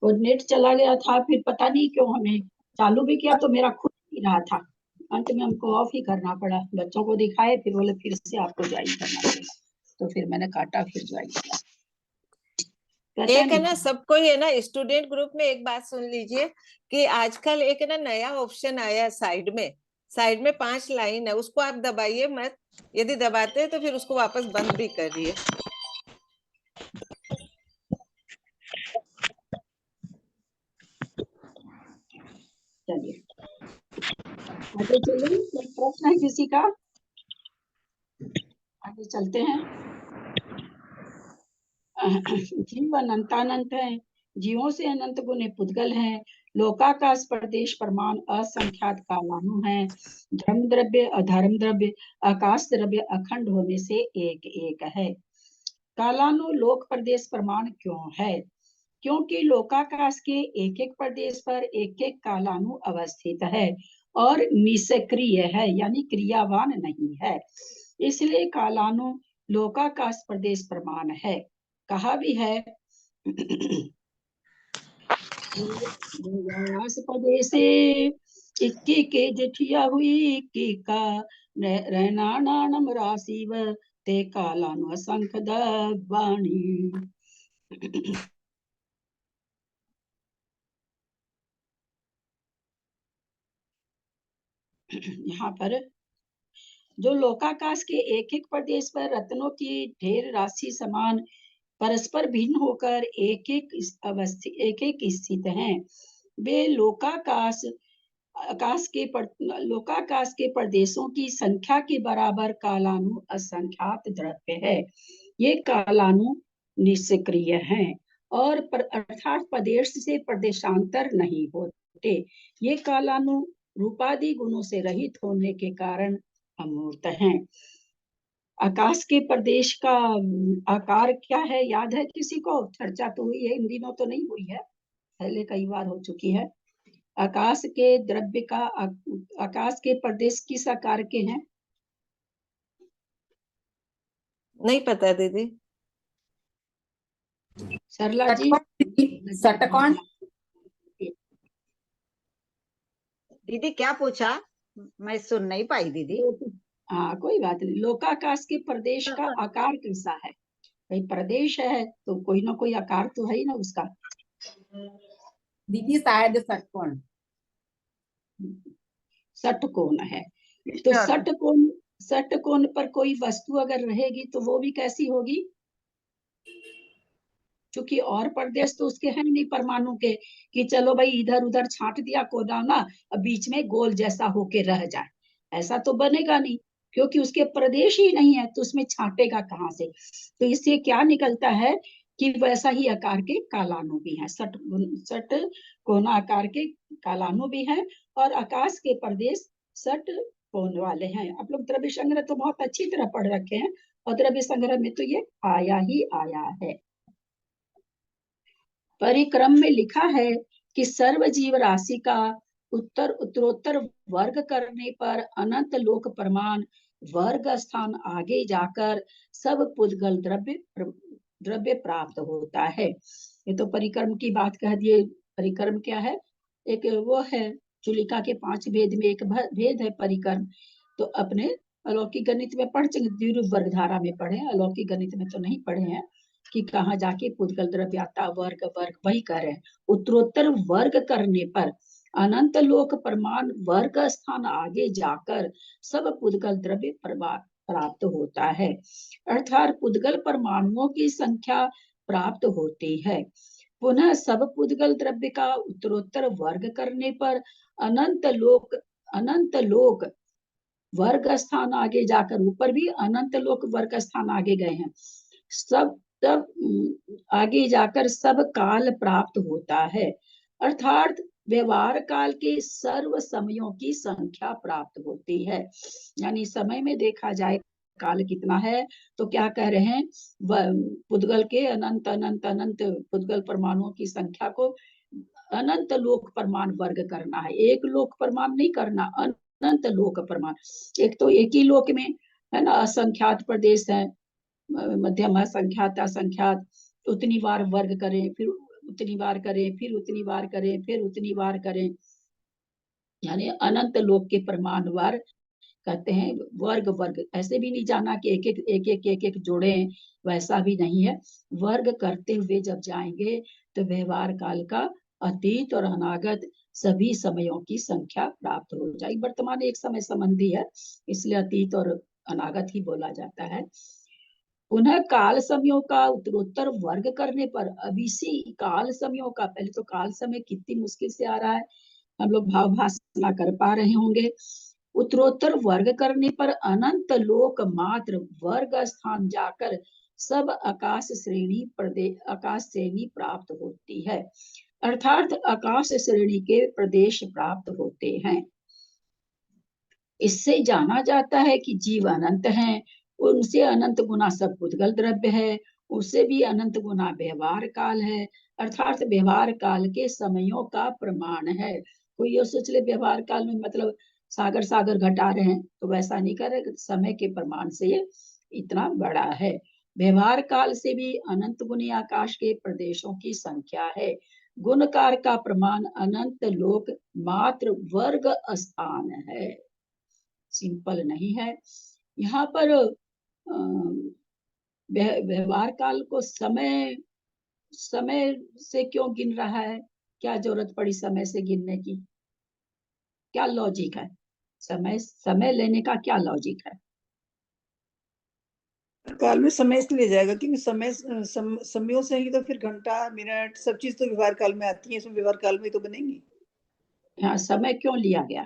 और नेट चला गया था, फिर पता नहीं क्यों हमें चालू भी किया तो मेरा खुद ही रहा था। अंत में हमको ऑफ ही करना पड़ा, बच्चों को दिखाए फिर बोले फिर से आपको ज्वाइन करना पड़ेगा, तो फिर मैंने काटा फिर ज्वाइन किया। एक है ना, सबको ही है ना, स्टूडेंट ग्रुप में एक बात सुन लीजिए कि आजकल एक है ना नया ऑप्शन आया है साइड में 5 लाइन है, उसको आप दबाइए मत। यदि दबाते हैं तो फिर उसको वापस बंद भी करिए। चलिए आगे चलिए, कोई प्रश्न है किसी का? आगे चलते हैं। जीव अनंतानंत है, जीवों से अनंत गुने पुद्गल है। लोकाकाश प्रदेश प्रमाण असंख्यात कालानु है। धर्म द्रव्य अधर्म द्रव्य आकाश द्रव्य अखंड होने से एक एक है। कालानु लोक प्रदेश प्रमाण क्यों है? क्योंकि लोकाकाश के एक एक प्रदेश पर एक एक कालानु अवस्थित है और निष्क्रिय है, यानी क्रियावान नहीं है, इसलिए कालानु लोकाकाश प्रदेश प्रमाण है। कहा भी है प्रदेशे इक्की के जेठिया हुई इक्की का रहनाणानम राशिव ते कालानु असंख्य दवाणी। यहाँ पर जो लोकाकाश के एक एक प्रदेश पर रत्नों की ढेर राशि समान परस्पर भिन्न होकर एक एक स्थित हैं, वे लोकाकाश के प्रदेशों की संख्या के बराबर कालानु असंख्यात द्रव्य है। ये कालानु निष्क्रिय हैं और अर्थात प्रदेश से प्रदेशांतर नहीं होते। ये कालानु रूपादि गुणों से रहित होने के कारण अमूर्त हैं। आकाश के प्रदेश का आकार क्या है, याद है किसी को? चर्चा तो हुई है, इन दिनों तो नहीं हुई है, पहले कई बार हो चुकी है। आकाश के द्रव्य का आकाश के प्रदेश किस आकार के हैं? नहीं पता दीदी। सरला जी? षटकोण। दीदी क्या पूछा, मैं सुन नहीं पाई दीदी। हाँ कोई बात नहीं। लोकाकाश के प्रदेश का आकार कैसा है? भाई प्रदेश है तो कोई ना कोई आकार तो है ही ना उसका। दीदी शायद षटकोण। षटकोण है तो षटकोण पर कोई वस्तु अगर रहेगी तो वो भी कैसी होगी? क्योंकि और प्रदेश तो उसके हैं नहीं परमाणु के कि चलो भाई इधर उधर छांट दिया कोना ना, अब बीच में गोल जैसा होके रह जाए, ऐसा तो बनेगा नहीं, क्योंकि उसके प्रदेश ही नहीं है तो उसमें छांटेगा कहाँ से? तो इससे क्या निकलता है कि वैसा ही आकार के कालानु भी है, सट कोना आकार के कालानु भी है और आकाश के प्रदेश सट कोण वाले हैं। आप लोग द्रव्य संग्रह तो बहुत अच्छी तरह पढ़ रखे हैं और द्रव्य संग्रह में तो ये आया ही आया है। परिक्रम में लिखा है कि सर्व जीव राशि का उत्तरोत्तर वर्ग करने पर अनंत लोक प्रमाण वर्ग स्थान आगे जाकर सब पुद्गल द्रव्य प्राप्त होता है। ये तो परिक्रम की बात कह दिए। परिक्रम क्या है? एक वो है चुलिका के 5 भेद में एक भेद है परिक्रम। तो अपने अलौकिक गणित में पढ़ चुके, द्विरूप वर्ग धारा में पढ़े, अलौकिक गणित में तो नहीं पढ़े हैं कि कहाँ जाके पुद्गल द्रव्याता वर्ग वर्ग वही करे। उत्तरोत्तर वर्ग करने पर अनंत लोक प्रमाण वर्ग स्थान आगे जाकर सब पुद्गल द्रव्य प्राप्त होता है, अर्थात पुद्गल परमाणुओं की संख्या प्राप्त होती है। पुनः सब पुद्गल द्रव्य का उत्तरोत्तर वर्ग करने पर अनंत लोक वर्ग स्थान आगे जाकर, ऊपर भी अनंत लोक वर्ग स्थान आगे गए हैं, सब तब आगे जाकर सब काल प्राप्त होता है, अर्थात व्यवहार काल के सर्व समयों की संख्या प्राप्त होती है। यानी समय में देखा जाए काल कितना है तो क्या कह रहे हैं, पुद्गल के अनंत अनंत अनंत पुद्गल परमाणुओं की संख्या को अनंत लोक प्रमाण वर्ग करना है, एक लोक प्रमाण नहीं करना, अनंत लोक प्रमाण। एक तो एक ही लोक में है ना असंख्यात प्रदेश है, मध्यम असंख्यात असंख्यात, उतनी बार वर्ग करें, फिर उतनी बार करें, फिर उतनी बार करें, फिर उतनी बार करें, यानी अनंत लोक के प्रमाण वर्ग कहते हैं। वर्ग वर्ग ऐसे भी नहीं जाना कि एक एक जोड़े, वैसा भी नहीं है। वर्ग करते हुए जब जाएंगे तो व्यवहार काल का अतीत और अनागत सभी समयों की संख्या प्राप्त हो जाएगी। वर्तमान एक समय संबंधी है, इसलिए अतीत और अनागत ही बोला जाता है। पुनः काल समयों का उत्तरोत्तर वर्ग करने पर, अब इसी काल समयों का, पहले तो काल समय कितनी मुश्किल से आ रहा है, हम लोग भाव भाषा कर पा रहे होंगे। उत्तरोत्तर वर्ग करने पर अनंत लोक मात्र वर्ग स्थान जाकर सब आकाश श्रेणी प्राप्त होती है, अर्थात आकाश श्रेणी के प्रदेश प्राप्त होते हैं। इससे जाना जाता है कि जीव अनंत हैं, उनसे अनंत गुना सब उद्गल द्रव्य है, उससे भी अनंत गुना व्यवहार काल है, अर्थात व्यवहार काल के समयों का प्रमाण है। कोई ये सोच ले व्यवहार काल में मतलब सागर सागर घटा रहे हैं, तो वैसा नहीं करे, समय के प्रमाण से ये इतना बड़ा है। व्यवहार काल से भी अनंत गुनी आकाश के प्रदेशों की संख्या है। गुणकार का प्रमाण अनंत लोक मात्र वर्ग स्थान है, सिंपल नहीं है। यहाँ पर व्यवहार काल को समय समय से क्यों गिन रहा है? क्या जरूरत पड़ी समय से गिनने की? क्या लॉजिक है? समय लेने का क्या लॉजिक है? काल में समय इसलिए जाएगा क्योंकि समयों से ही तो फिर घंटा मिनट सब चीज तो व्यवहार काल में आती है, इसमें व्यवहार काल में तो बनेंगी। यहाँ समय क्यों लिया गया?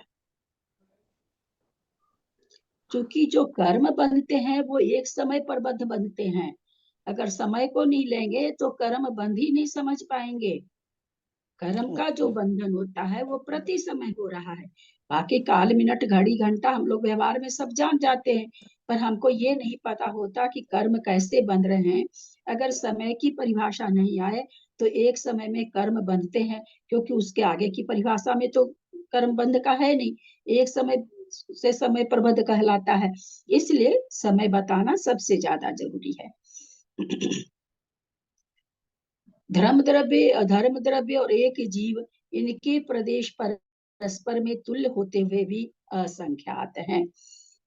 क्योंकि जो कर्म बनते हैं वो एक समय पर बद्ध बनते हैं। अगर समय को नहीं लेंगे तो कर्म बंध ही नहीं समझ पाएंगे। कर्म का जो बंधन होता है वो प्रति समय हो रहा है। बाकी काल मिनट घड़ी घंटा हम लोग व्यवहार में सब जान जाते हैं, पर हमको ये नहीं पता होता कि कर्म कैसे बंध रहे हैं। अगर समय की परिभाषा नहीं आए तो एक समय में कर्म बंधते हैं, क्योंकि उसके आगे की परिभाषा में तो कर्म बंध का है नहीं, एक समय से समय प्रबद्ध कहलाता है। इसलिए समय बताना सबसे ज्यादा जरूरी है। धर्म द्रव्य, अधर्म द्रव्य और एक जीव, इनके प्रदेश परस्पर में तुल्य होते हुए भी असंख्यात हैं।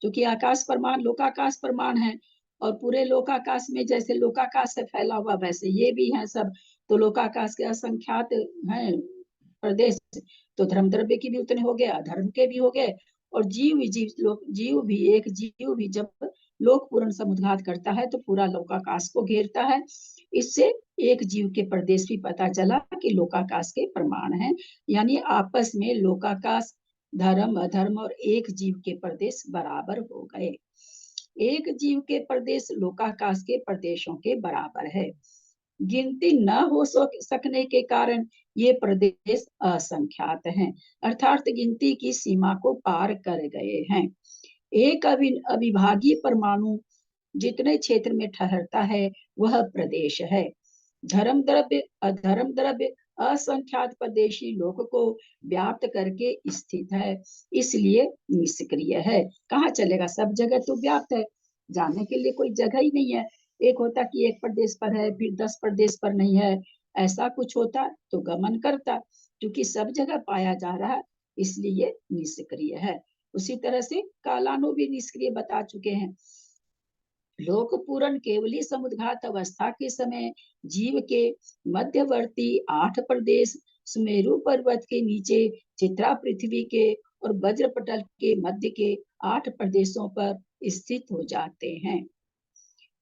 क्योंकि आकाश प्रमाण लोकाकाश प्रमाण है, और पूरे लोकाकाश में जैसे लोकाकाश से फैला हुआ वैसे ये भी है सब, तो लोकाकाश के असंख्यात हैं प्रदेश। तो धर्म द्रव्य की भी उतने हो गए, अधर्म के भी हो गए, और जीव भी एक जीव भी जब लोक पूर्ण समुद्घात करता है तो पूरा लोकाकाश को घेरता है। इससे एक जीव के प्रदेश भी पता चला कि लोकाकाश के प्रमाण हैं, यानी आपस में लोकाकाश, धर्म अधर्म और एक जीव के प्रदेश बराबर हो गए। एक जीव के प्रदेश लोकाकाश के प्रदेशों के बराबर है। गिनती न हो सकने के कारण ये प्रदेश असंख्यात हैं, अर्थात गिनती की सीमा को पार कर गए हैं। एक अविभागी परमाणु जितने क्षेत्र में ठहरता है वह प्रदेश है। धर्म द्रव्य अधर्म द्रव्य असंख्यात प्रदेशी लोक को व्याप्त करके स्थित है, इसलिए निष्क्रिय है। कहाँ चलेगा? सब जगह तो व्याप्त है, जाने के लिए कोई जगह ही नहीं है। एक होता कि एक प्रदेश पर है फिर 10 प्रदेश पर नहीं है, ऐसा कुछ होता तो गमन करता। क्योंकि सब जगह पाया जा रहा है इसलिए निष्क्रिय है। उसी तरह से कालानु भी निष्क्रिय बता चुके हैं। लोक पूर्ण केवली समुद्घात अवस्था के समय जीव के मध्यवर्ती 8 प्रदेश सुमेरु पर्वत के नीचे, चित्रा पृथ्वी के और वज्रपटल के मध्य के 8 प्रदेशों पर स्थित हो जाते हैं।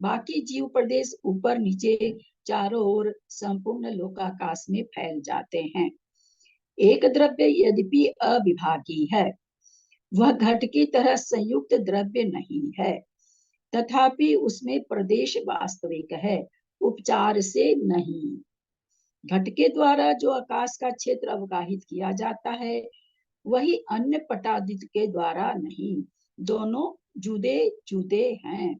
बाकी जीव प्रदेश ऊपर नीचे चारों ओर संपूर्ण लोकाकाश में फैल जाते हैं। एक द्रव्य यद्यपि अविभागी है, वह घट की तरह संयुक्त द्रव्य नहीं है, तथापि उसमें प्रदेश वास्तविक है, उपचार से नहीं। घट के द्वारा जो आकाश का क्षेत्र अवगाहित किया जाता है वही अन्य पटादित के द्वारा नहीं, दोनों जुदे जुदे हैं।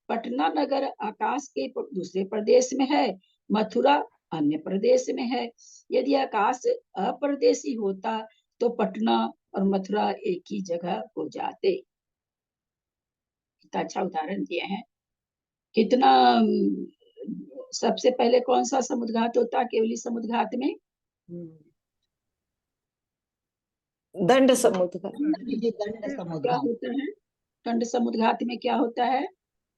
पटना नगर आकाश के दूसरे प्रदेश में है, मथुरा अन्य प्रदेश में है। यदि आकाश अप्रदेशी होता तो पटना और मथुरा एक ही जगह हो जाते। कितना अच्छा उदाहरण दिए हैं, कितना सबसे पहले कौन सा समुद्घात होता है केवली समुद्घात में? दंड समुद्घात। दंड क्या समुद्घात। होता है दंड समुद्घात में? क्या होता है?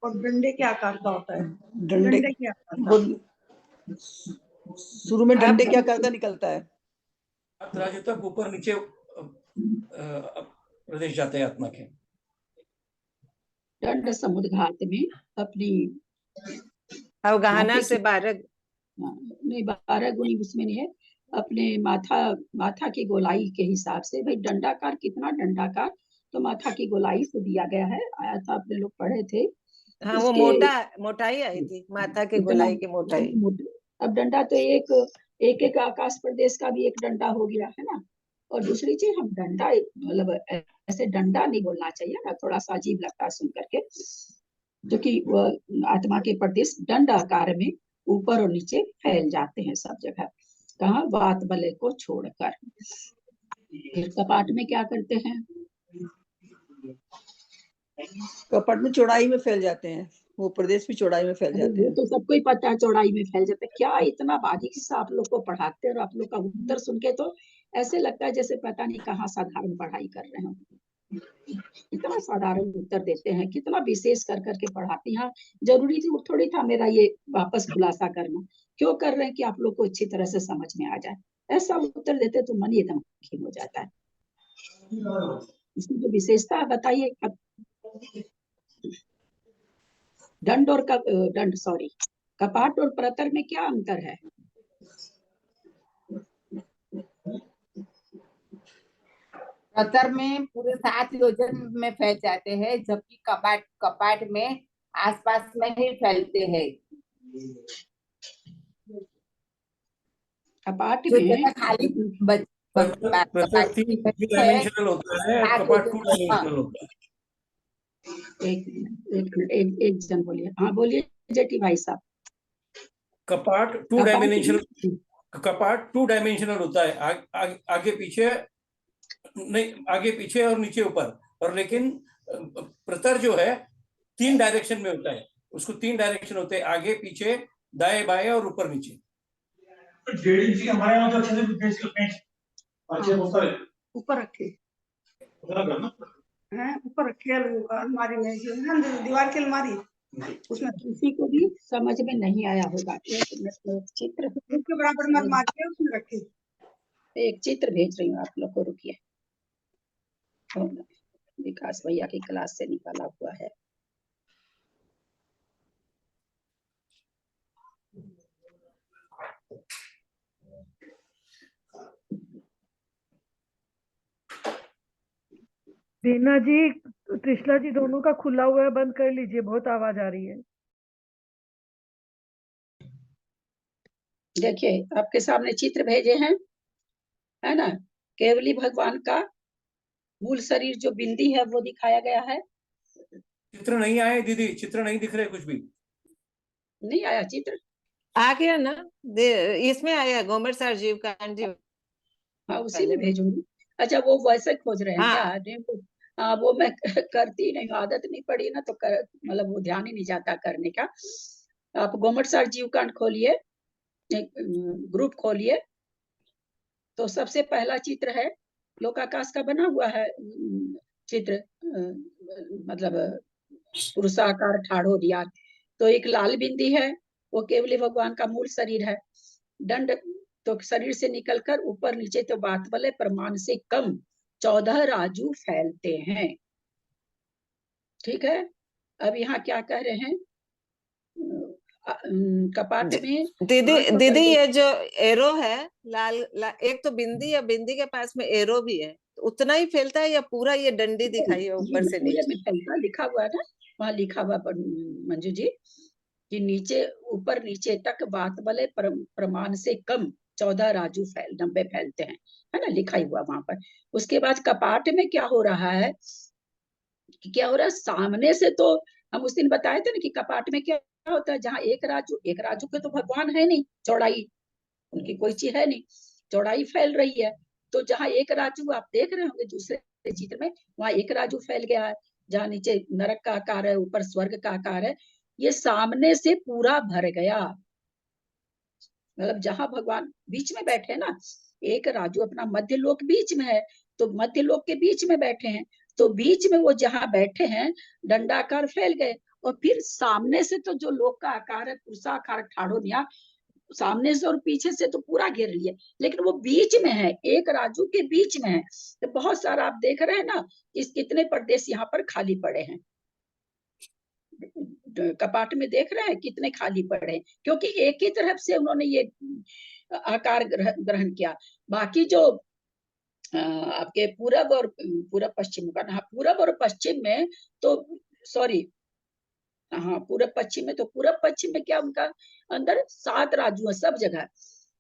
और डंडे के आकार का होता है। डंडे डंडे के आकार का। वो शुरू में डंडे के आकार का निकलता है। राज्य तक ऊपर नीचे प्रदेश जाते हैं आत्मा के। दंड समुद्घात में अपनी अवगाहना से 12 नहीं 12 गुणी उसमें नहीं है, अपने माथा की गोलाई के हिसाब से। भाई दंडाकार कितना दंडाकार, तो माथा की गोलाई से दिया गया है, आया था आपने लोग पढ़े थे। हाँ वो मोटाई आई थी, माथा की गोलाई की मोटाई। अब डंडा तो एक एक आकाश प्रदेश का भी एक डंडा हो गया है ना। और दूसरी चीज, हम डंडा मतलब ऐसे डंडा नहीं बोलना चाहिए ना, थोड़ा सा अजीब लगता है सुन करके, जो कि आत्मा के प्रदेश दंड आकार में ऊपर और नीचे फैल जाते हैं सब जगह। कहाँ? वात बलय को छोड़कर। फिर कपाट में क्या करते हैं? कपट में चौड़ाई में फैल जाते हैं, वो प्रदेश भी चौड़ाई में फैल जाते वो हैं। तो सबको ही पता है चौड़ाई में फैल जाते हैं। क्या इतना बारीकी से आप लोग को पढ़ाते हैं, और आप लोग का उत्तर सुन के तो ऐसे लगता है जैसे पता नहीं कहाँ साधारण पढ़ाई कर रहे हो। इतना साधारण उत्तर देते हैं, कितना विशेष कर करके पढ़ाते हैं। जरूरी थोड़ी था मेरा ये वापस खुलासा करना। क्यों कर रहे हैं? कि आप लोग को अच्छी तरह से समझ में आ जाए। ऐसा उत्तर देते तो मन एकदम खिन हो जाता है। इसकी जो विशेषता है बताइए। कपाट और प्रतर में क्या अंतर है? प्रतर में पूरे 7 योजन में फैल जाते हैं, जबकि कपाट में आसपास में ही फैलते हैं। कपाट जो में जगह खाली प्रत्येक 3 डायमेंशनल होता है, कपाट 2 डायमेंशनल होता है। एक जन बोलिए। हाँ बोलिए जेठी भाई साहब। कपाट 2 डायमेंशनल होता है, आगे पीछे नहीं, आगे पीछे और नीचे ऊपर। और लेकिन प्रतर जो है 3 डायरेक्शन में होता है, उसको 3 डायरेक्शन होते हैं, आगे पीछे, दाएं बाएं और ऊपर नीचे। 1.5 इंच हमारे यहाँ तो अच्छे से पेंट अच्छे ऊपर रखे हैं, ऊपर रखे अलमारी में, जो है ना दीवार की अलमारी, उसमें किसी को भी समझ में नहीं आया होगा। चित्र के बराबर मत मारिए, उसमें रखे। एक चित्र भेज रही हूँ आप लोग को, रुकिए। विकास भैया की क्लास से निकाला हुआ है। दीना जी, त्रिशला जी, दोनों का खुला हुआ है, बंद कर लीजिए, बहुत आवाज आ रही है। देखिए आपके सामने चित्र भेजे हैं, है ना। केवली भगवान का मूल शरीर जो बिंदी है वो दिखाया गया है। चित्र नहीं आए दीदी, चित्र नहीं दिख रहे कुछ भी। नहीं आया चित्र? आ गया ना, इसमें आया गोमर सर जीव कांड जी। हाँ उसी में भेजूंगी। अच्छा वो वैसे खोज रहे हैं हाँ। क्या? हाँ वो मैं करती नहीं, आदत नहीं पड़ी ना, तो मतलब वो ध्यान ही नहीं जाता करने का। आप गोमट सर जीव कांड खोलिए, ग्रुप खोलिए, तो सबसे पहला चित्र है, लोकाकाश का बना हुआ है चित्र, मतलब पुरुषाकार ठाढ़ो दिया। तो एक लाल बिंदी है, वो केवली भगवान का मूल शरीर है। दंड तो शरीर से निकलकर ऊपर नीचे तो बात वाले प्रमाण से कम 14 राजू फैलते हैं। ठीक है। अब यहाँ क्या कह रहे हैं? कपाट में दीदी ये जो एरो है लाल, एक तो बिंदी या बिंदी के पास में एरो भी है, तो उतना ही फैलता है या पूरा ये डंडी दिखाई है ऊपर से नीचे? फैलता लिखा हुआ है ना, वहाँ लिखा हुआ मंजू जी कि नीचे ऊपर नीचे तक बात वाले प्रमाण से कम 14 राजू 90 फैलते हैं, है ना, लिखा ही हुआ वहां पर। उसके बाद कपाट में क्या हो रहा है कि क्या हो रहा है, सामने से तो हम उस दिन बताए थे ना कि कपाट में क्या होता है, जहाँ एक राजू के तो भगवान है नहीं, चौड़ाई उनकी कोई चीज है नहीं, चौड़ाई फैल रही है। तो जहाँ एक राजू आप देख रहे होंगे दूसरे चित्र में, वहां एक राजू फैल गया है। जहाँ नीचे नरक का आकार है, ऊपर स्वर्ग का आकार है, ये सामने से पूरा भर गया। मतलब जहां भगवान बीच में बैठे ना, एक राजू अपना मध्य लोक बीच में है, तो मध्य लोक के बीच में बैठे हैं, तो बीच में वो जहां बैठे हैं दंडाकार फैल गए। और फिर सामने से तो जो लोक का आकार है पुरुषाकार ठाड़ोनिया, सामने से और पीछे से तो पूरा घेर रही है, लेकिन वो बीच में है, एक राजू के बीच में है। तो बहुत सारा आप देख रहे हैं ना, इस कितने प्रदेश यहाँ पर खाली पड़े हैं, कपाट में देख रहे हैं कितने खाली पड़े हैं, क्योंकि एक ही तरफ से उन्होंने ये आकार ग्रहण किया। बाकी जो आपके पूरब और पूरब पश्चिम का, हाँ पूरब और पश्चिम में तो सॉरी, हाँ पूरब पश्चिम में, तो पूरब पश्चिम में क्या उनका अंदर 7 राजू है सब जगह।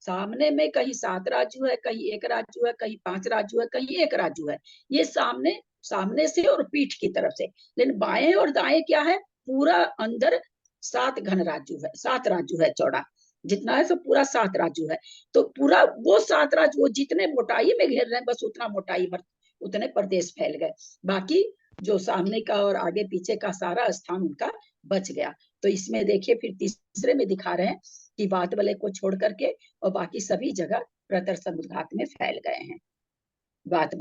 सामने में कहीं 7 राजू है, कहीं 1 राजू है, कहीं 5 राजू है, कहीं 1 राजू है। ये सामने से और पीठ की तरफ से। लेकिन बाएं और दाएं क्या है, पूरा अंदर 7 घन राजू है, 7 राजू है चौड़ा जितना है, तो पूरा 7 राजू है। तो पूरा वो 7 राजू, वो जितने मोटाई में घेर रहे हैं बस उतना मोटाई भर उतने प्रदेश फैल गए। बाकी जो सामने का और आगे पीछे का सारा स्थान उनका बच गया। तो इसमें देखिए फिर तीसरे में दिखा रहे हैं कि वात वलय को छोड़ करके और बाकी सभी जगह प्रतर समुद्घात में फैल गए हैं। वात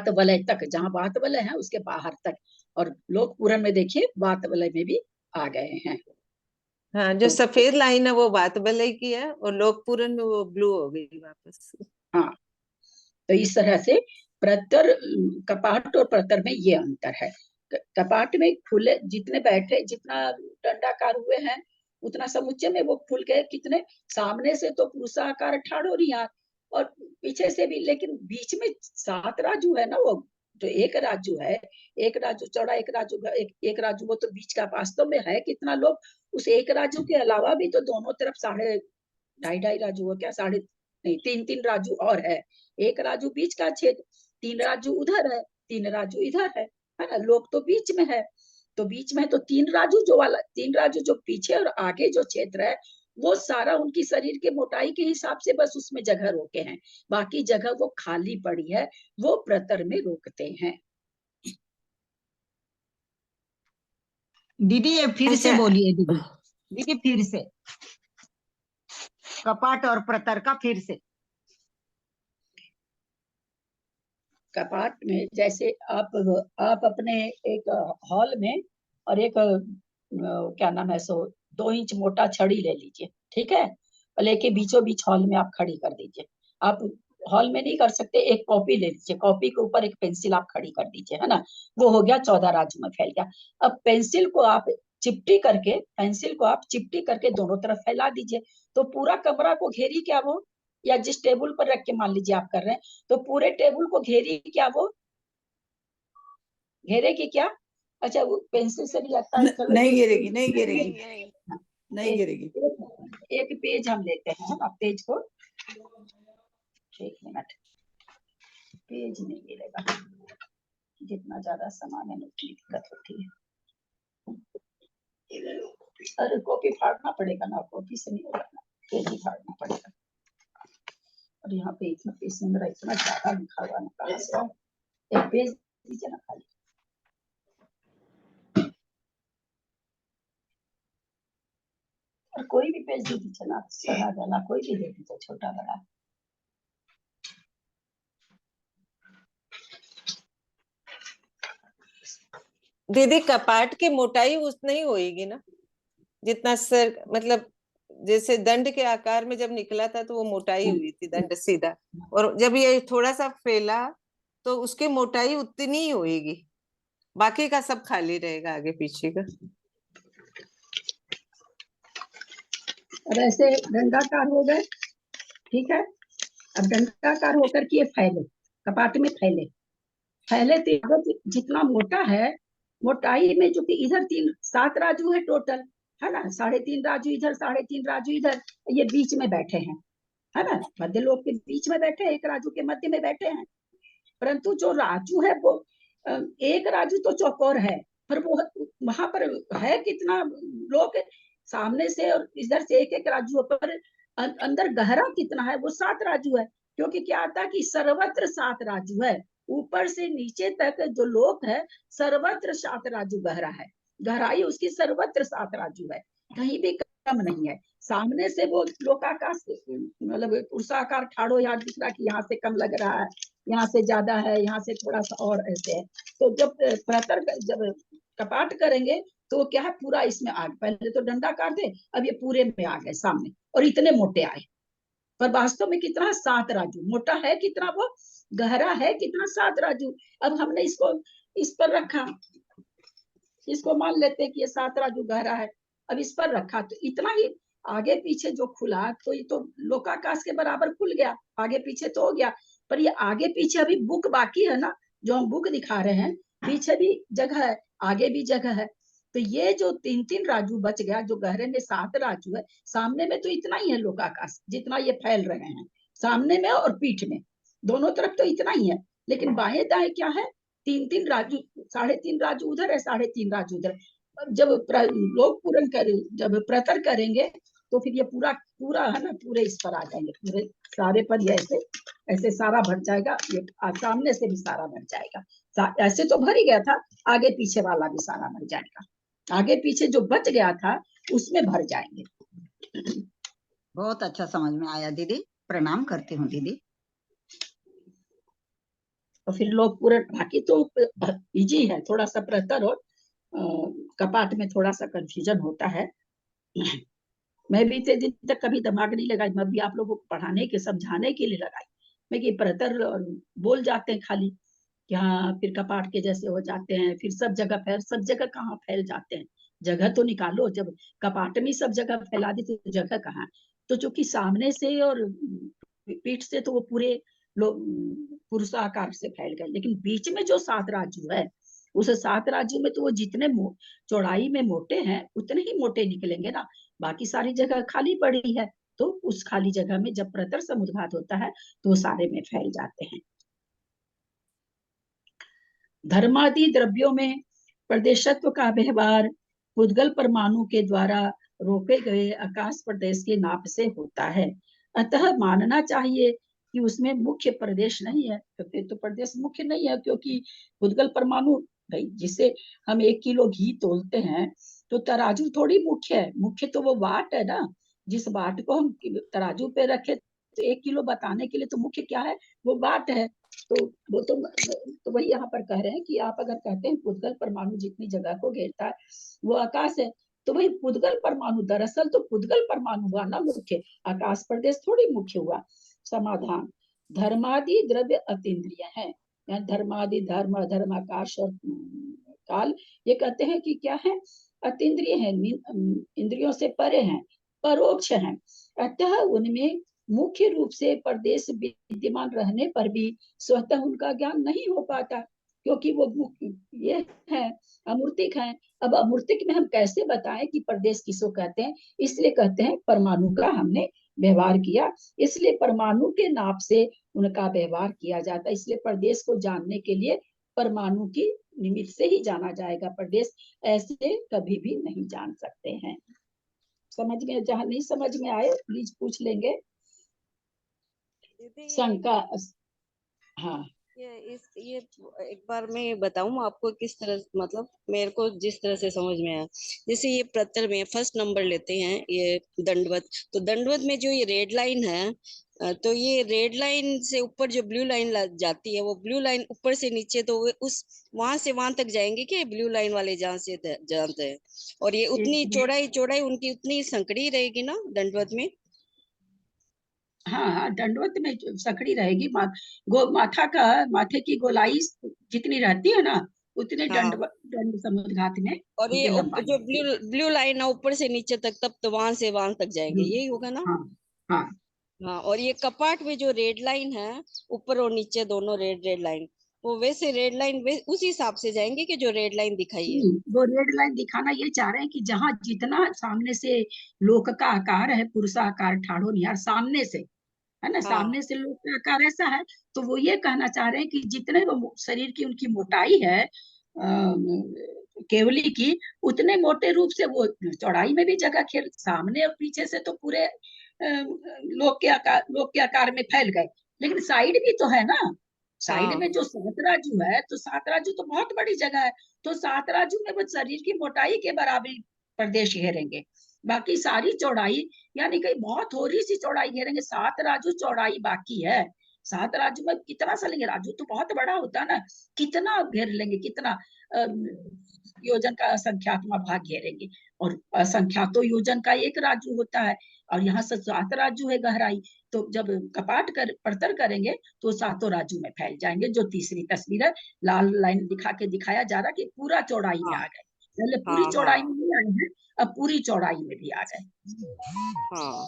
वलय तक, जहां वात वलय है उसके बाहर तक, और लोक पूरन में देखिए वात वलय में भी आ गए हैं। हाँ, जो सफेद लाइन है वो वात वलय की है, और लोक पूरन में वो ब्लू हो गई वापस। हाँ, तो इस तरह से प्रतर, कपाट और प्रतर में ये अंतर है। कपाट में खुले जितने बैठे, जितना दंडाकार हुए हैं उतना समुच्चय में वो खुल गए। कितने, सामने से तो पुरुषाकार ठाड़ोरिया और पीछे से भी, लेकिन बीच में 7 राजू है ना, वो जो 1 राजू है, 1 राजू चौड़ा, 1 राजू एक राजू, वो तो बीच का वास्तव में है कितना लोग। उस 1 राजू के अलावा भी तो दोनों तरफ 2.5 राजू हो, क्या 3.5 राजू और है। 1 राजू बीच का छेद, 3 राजू उधर है, 3 राजू इधर है ना, लोग तो बीच में है। तो बीच में तो 3 राजू, जो वाला 3 राजू जो पीछे और आगे जो क्षेत्र है वो सारा उनकी शरीर के मोटाई के हिसाब से बस उसमें जगह रोके हैं, बाकी जगह वो खाली पड़ी है, वो प्रतर में रोकते हैं। दीदी ये फिर से बोलिए दीदी, दीदी फिर से कपाट और प्रतर का फिर से। कपाट में जैसे आप अपने एक हॉल में और एक क्या नाम है सो 2 इंच मोटा छड़ी ले लीजिए, ठीक है, और लेके बीचों बीच हॉल में आप खड़ी कर दीजिए। आप हॉल में नहीं कर सकते, एक कॉपी ले लीजिए, कॉपी के ऊपर एक पेंसिल आप खड़ी कर दीजिए, है ना, वो हो गया 14 राजू में फैल गया। अब पेंसिल को आप चिपटी करके दोनों तरफ फैला दीजिए, तो पूरा कमरा को घेरी क्या वो, या जिस टेबल पर रख के मान लीजिए आप कर रहे हैं, तो पूरे टेबल को घेरी क्या, वो घेरेगी क्या? अच्छा, वो पेंसिल से भी लगता है, चलो नहीं गिरेगी, नहीं गिरेगी, नहीं एक, गिरेगी। एक पेज हम लेते हैं, आप पेज को, एक मिनट, पेज नहीं गिरेगा, जितना ज्यादा सामान है उतनी दिक्कत होती है। अरे कॉपी फाड़ना पड़ेगा ना, कॉपी से नहीं होगा ना, पेज ही फाड़ना पड़ेगा। और यहाँ पे इतना पेज मेरा इतना ज्यादा लिखा हुआ ना, कहाँ से एक पेज दीजिए ना खाली। और कोई भी पेज दे दीजिए ना, सदा जाना कोई भी दे दीजिए, छोटा बड़ा। दीदी कपाट की मोटाई उतना ही होएगी ना, जितना सर, मतलब जैसे दंड के आकार में जब निकला था तो वो मोटाई हुई थी दंड सीधा, और जब ये थोड़ा सा फैला तो उसकी मोटाई उतनी ही होएगी, बाकी का सब खाली रहेगा आगे पीछे का। अब ऐसे दंडाकार हो गए, ठीक है। अब दंडाकार होकर के ये फैले, कपाट में फैले तो जितना मोटा है, मोटाई में जो कि इधर 7 राजू है टोटल, है ना, 3.5 राजू इधर, 3.5 राजू इधर, ये बीच में बैठे हैं, है ना, मध्य लोक के बीच में बैठे, 1 राजू के मध्य में बैठे हैं। परंतु जो राजू है वो 1 राजू तो चौकोर है, पर वो वहां पर है कितना लोग, सामने से और इधर से एक राजू पर अंदर गहरा कितना है, वो 7 राजू है। क्योंकि क्या आता है कि सर्वत्र 7 राजू है, ऊपर से नीचे तक जो लोक है सर्वत्र 7 राजू गहरा है। गहराई उसकी सर्वत्र 7 राजू है, कहीं भी कम नहीं है। सामने से वो लोकाकाश मतलब पुरुषाकार ठाड़ो या दूसरा कि यहाँ से कम लग रहा है, यहाँ से ज्यादा है, यहाँ से थोड़ा सा और ऐसे है। तो जब प्रतर जब कपाट करेंगे तो क्या है, पूरा इसमें आ गए। पहले तो डंडा काट दे, अब ये पूरे में आ गए सामने, और इतने मोटे आए। पर वास्तव में कितना, 7 राजू। मोटा है कितना, वो गहरा है कितना, 7 राजू। अब हमने इसको इस पर रखा, इसको मान लेते कि ये 7 राजू गहरा है, अब इस पर रखा तो इतना ही आगे पीछे जो खुला, तो ये तो लोकाकाश के बराबर खुल गया, आगे पीछे तो हो गया। पर ये आगे पीछे अभी बुक बाकी है ना, जो हम बुक दिखा रहे हैं, पीछे भी जगह है, आगे भी जगह है। तो ये जो 3-3 राजू बच गया, जो गहरे में 7 राजू है, सामने में तो इतना ही है लोकाकाश जितना ये फैल रहे हैं, सामने में और पीठ में, दोनों तरफ तो इतना ही है। लेकिन बाएं दाएं क्या है, 3-3 राजू, 3.5 राजू उधर है, 3.5 राजू उधर। जब लोग पूर्ण कर, जब प्रतर करेंगे तो फिर ये पूरा पूरा है ना, पूरे इस पर आ जाएंगे, पूरे सारे पर ये ऐसे ऐसे सारा भर जाएगा। ये सामने से भी सारा भर जाएगा, ऐसे तो भर ही गया था, आगे पीछे वाला भी सारा भर जाएगा, आगे पीछे जो बच गया था उसमें भर जाएंगे। बहुत अच्छा समझ में आया दीदी, प्रणाम करती हूँ दीदी। तो फिर लोग पूरे, बाकी तो इजी है, थोड़ा सा प्रतर और कपाट में थोड़ा सा कंफ्यूजन होता है। मैं भी इतने दिन तक कभी दिमाग नहीं लगाई, मैं भी आप लोगों को पढ़ाने के समझाने के लिए लगाई। मैं कि प्रतर बोल जाते हैं खाली कि हाँ, फिर कपाट के जैसे हो जाते हैं, फिर सब जगह फैल, सब जगह कहाँ फैल जाते हैं, जगह तो निकालो। जब कपाट में सब जगह फैला दी तो जगह कहाँ। तो चूंकि सामने से और पीठ से तो वो पूरे पुरुषाकार से फैल गए, लेकिन बीच में जो 7 राजू है, उस 7 राजू में तो वो जितने चौड़ाई में मोटे हैं उतने ही मोटे निकलेंगे ना, बाकी सारी जगह खाली पड़ी है। तो उस खाली जगह में जब प्रतर समुद्घात होता है तो वो सारे में फैल जाते हैं। धर्मादि द्रव्यों में प्रदेशत्व का व्यवहार पुद्गल परमाणु के द्वारा रोके गए आकाश प्रदेश के नाप से होता है। अतः मानना चाहिए कि उसमें मुख्य प्रदेश नहीं है, तो फिर तो प्रदेश मुख्य नहीं है, क्योंकि पुद्गल परमाणु भाई, जिसे हम 1 किलो घी तोलते हैं तो तराजू थोड़ी मुख्य है, मुख्य तो वो वाट है ना। जिस वाट को हम तराजू पे रखे तो 1 किलो बताने के लिए तो मुख्य क्या है, वो वाट है। तो वो तो वही यहाँ पर कह रहे हैं कि आप अगर कहते हैं पुद्गल परमाणु जितनी जगह को घेरता है वो आकाश है, तो वही पुद्गल परमाणु, दरअसल तो पुद्गल परमाणु हुआ ना मुख्य, आकाश प्रदेश थोड़ी मुख्य हुआ। समाधान, धर्मादि द्रव्य अतीन्द्रिय है, धर्मादि धर्म धर्म आकाश और काल, ये कहते हैं कि क्या है, अतीन्द्रिय है, इंद्रियों से परे हैं, परोक्ष हैं। अतः उनमें मुख्य रूप से प्रदेश विद्यमान रहने पर भी स्वतः उनका ज्ञान नहीं हो पाता, क्योंकि वो ये है, अमूर्तिक है। अब अमूर्तिक में हम कैसे बताएं कि प्रदेश किसको कहते हैं, इसलिए कहते हैं परमाणु का हमने व्यवहार किया, इसलिए परमाणु के नाप से उनका व्यवहार किया जाता है। इसलिए प्रदेश को जानने के लिए परमाणु की निमित्त से ही जाना जाएगा, प्रदेश ऐसे कभी भी नहीं जान सकते हैं। समझ में, जहां नहीं समझ में आए प्लीज पूछ लेंगे। शंका, हाँ ये एक बार मैं बताऊं आपको किस तरह, मतलब मेरे को जिस तरह से समझ में आया। जैसे ये प्रतर में फर्स्ट नंबर लेते हैं, ये दंडवत, तो दंडवत में जो ये रेड लाइन है, तो ये रेड लाइन से ऊपर जो ब्लू लाइन जाती है, वो ब्लू लाइन ऊपर से नीचे, तो वे उस वहां से वहां तक जाएंगे कि ब्लू लाइन वाले जहाँ से जानते हैं, और ये उतनी चौड़ाई उनकी उतनी संकड़ी रहेगी ना दंडवत में। हाँ हाँ, दंडवत में सकड़ी रहेगी, माथे की गोलाई जितनी रहती है ना, उतने हाँ। दंड समुद्घात में और ये लंबाई जो ब्लू लाइन है ऊपर से नीचे तक, तब तो वहां से वहां तक जाएंगे, यही होगा ना। हाँ हाँ हाँ, और ये कपाट में जो रेड लाइन है, ऊपर और नीचे दोनों रेड लाइन, वो वैसे रेड लाइन उस हिसाब से जाएंगे कि जो रेड लाइन दिखाई है। वो रेड लाइन दिखाना ये चाह रहे हैं कि जहाँ जितना सामने से लोक का आकार है, पुरुषाकार ठाड़ो निहार, सामने से है ना, हाँ। सामने से लोक का आकार ऐसा है, तो वो ये कहना चाह रहे हैं कि जितने वो शरीर की उनकी मोटाई है केवली की, उतने मोटे रूप से वो चौड़ाई में भी जगह खेल, सामने और पीछे से तो पूरे लोक के आकार में फैल गए, लेकिन साइड भी तो है ना, साइड हाँ में जो 7 राजू है, तो 7 राजू तो बहुत बड़ी जगह है, तो 7 राजू में वो शरीर की मोटाई के बराबरी प्रदेश घेरेंगे। बाकी सारी चौड़ाई यानी कि बहुत थोड़ी सी चौड़ाई घेरेंगे, 7 राजू चौड़ाई बाकी है। 7 राजू में कितना सा लेंगे, राजू तो बहुत बड़ा होता है ना, कितना घेर लेंगे, कितना योजन का असंख्यात्मक भाग घेरेंगे, और असंख्यातो योजन का एक राजू होता है, और यहाँ से 7 राजू है गहराई, तो जब कपाट कर परतर करेंगे तो 7 राजू में फैल जाएंगे। जो तीसरी तस्वीर है, लाल लाइन दिखा के दिखाया जा रहा कि पूरा चौड़ाई में हाँ आ गए, पहले पूरी हाँ चौड़ाई हाँ में नहीं आए हैं, अब पूरी चौड़ाई में भी आ गए। हाँ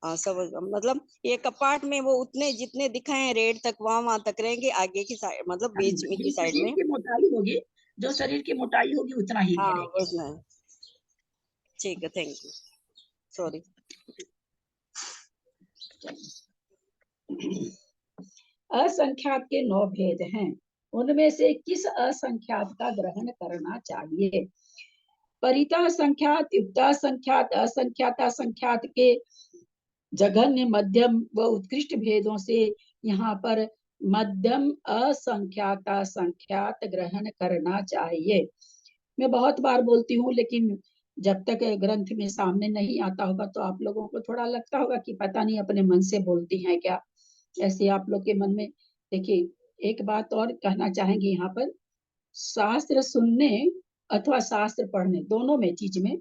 हाँ, समझ मतलब ये कपाट में वो उतने जितने दिखाए हैं रेड तक वहां तक रहेंगे, आगे की साइड मतलब बीच में की जो साइड शरीर में। की मोटाई होगी, जो शरीर की मोटाई होगी उतना ही हाँ घेरेंगे। उतना है। ठीक है, थैंक यू, सॉरी। असंख्यात के 9 भेद हैं, उनमें से किस असंख्यात का ग्रहण करना चाहिए? परिता संख्यात, युक्ता संख्यात, असंख्याता संख्यात के जघन्य, मध्यम व उत्कृष्ट भेदों से यहाँ पर मध्यम असंख्याता संख्यात ग्रहण करना चाहिए। मैं बहुत बार बोलती हूँ, लेकिन जब तक ग्रंथ में सामने नहीं आता होगा तो आप लोगों को थोड़ा लगता होगा कि पता नहीं अपने मन से बोलती हैं क्या, ऐसे आप लोग के मन में। देखिए, एक बात और कहना चाहेंगे यहाँ पर, शास्त्र सुनने अथवा शास्त्र पढ़ने, दोनों में चीज में,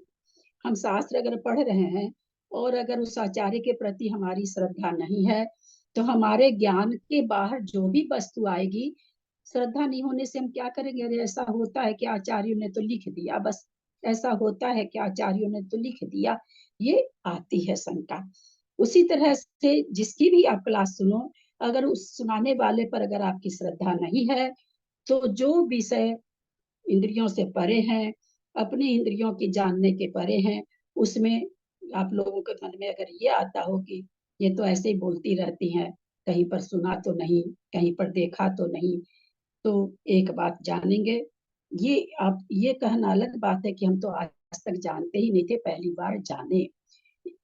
हम शास्त्र अगर पढ़ रहे हैं और अगर उस आचार्य के प्रति हमारी श्रद्धा नहीं है, तो हमारे ज्ञान के बाहर जो भी वस्तु आएगी, श्रद्धा नहीं होने से हम क्या करेंगे? अरे ऐसा होता है कि आचार्यों ने तो लिख दिया, बस ऐसा होता है कि आचार्यों ने तो लिख दिया, ये आती है शंका। उसी तरह से जिसकी भी आप क्लास सुनो, अगर उस सुनाने वाले पर अगर आपकी श्रद्धा नहीं है, तो जो विषय इंद्रियों से परे हैं, अपनी इंद्रियों की जानने के परे हैं, उसमें आप लोगों के मन में अगर ये आता हो कि ये तो ऐसे ही बोलती रहती हैं, कहीं पर सुना तो नहीं, कहीं पर देखा तो नहीं, तो एक बात जानेंगे, ये आप ये कहना अलग बात है कि हम तो आज तक जानते ही नहीं थे, पहली बार जाने,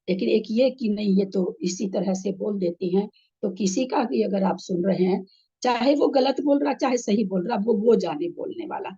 लेकिन एक ये कि नहीं ये तो इसी तरह से बोल देती हैं, तो किसी का भी अगर आप सुन रहे हैं, चाहे वो गलत बोल रहा चाहे सही बोल रहा, वो जाने बोलने वाला,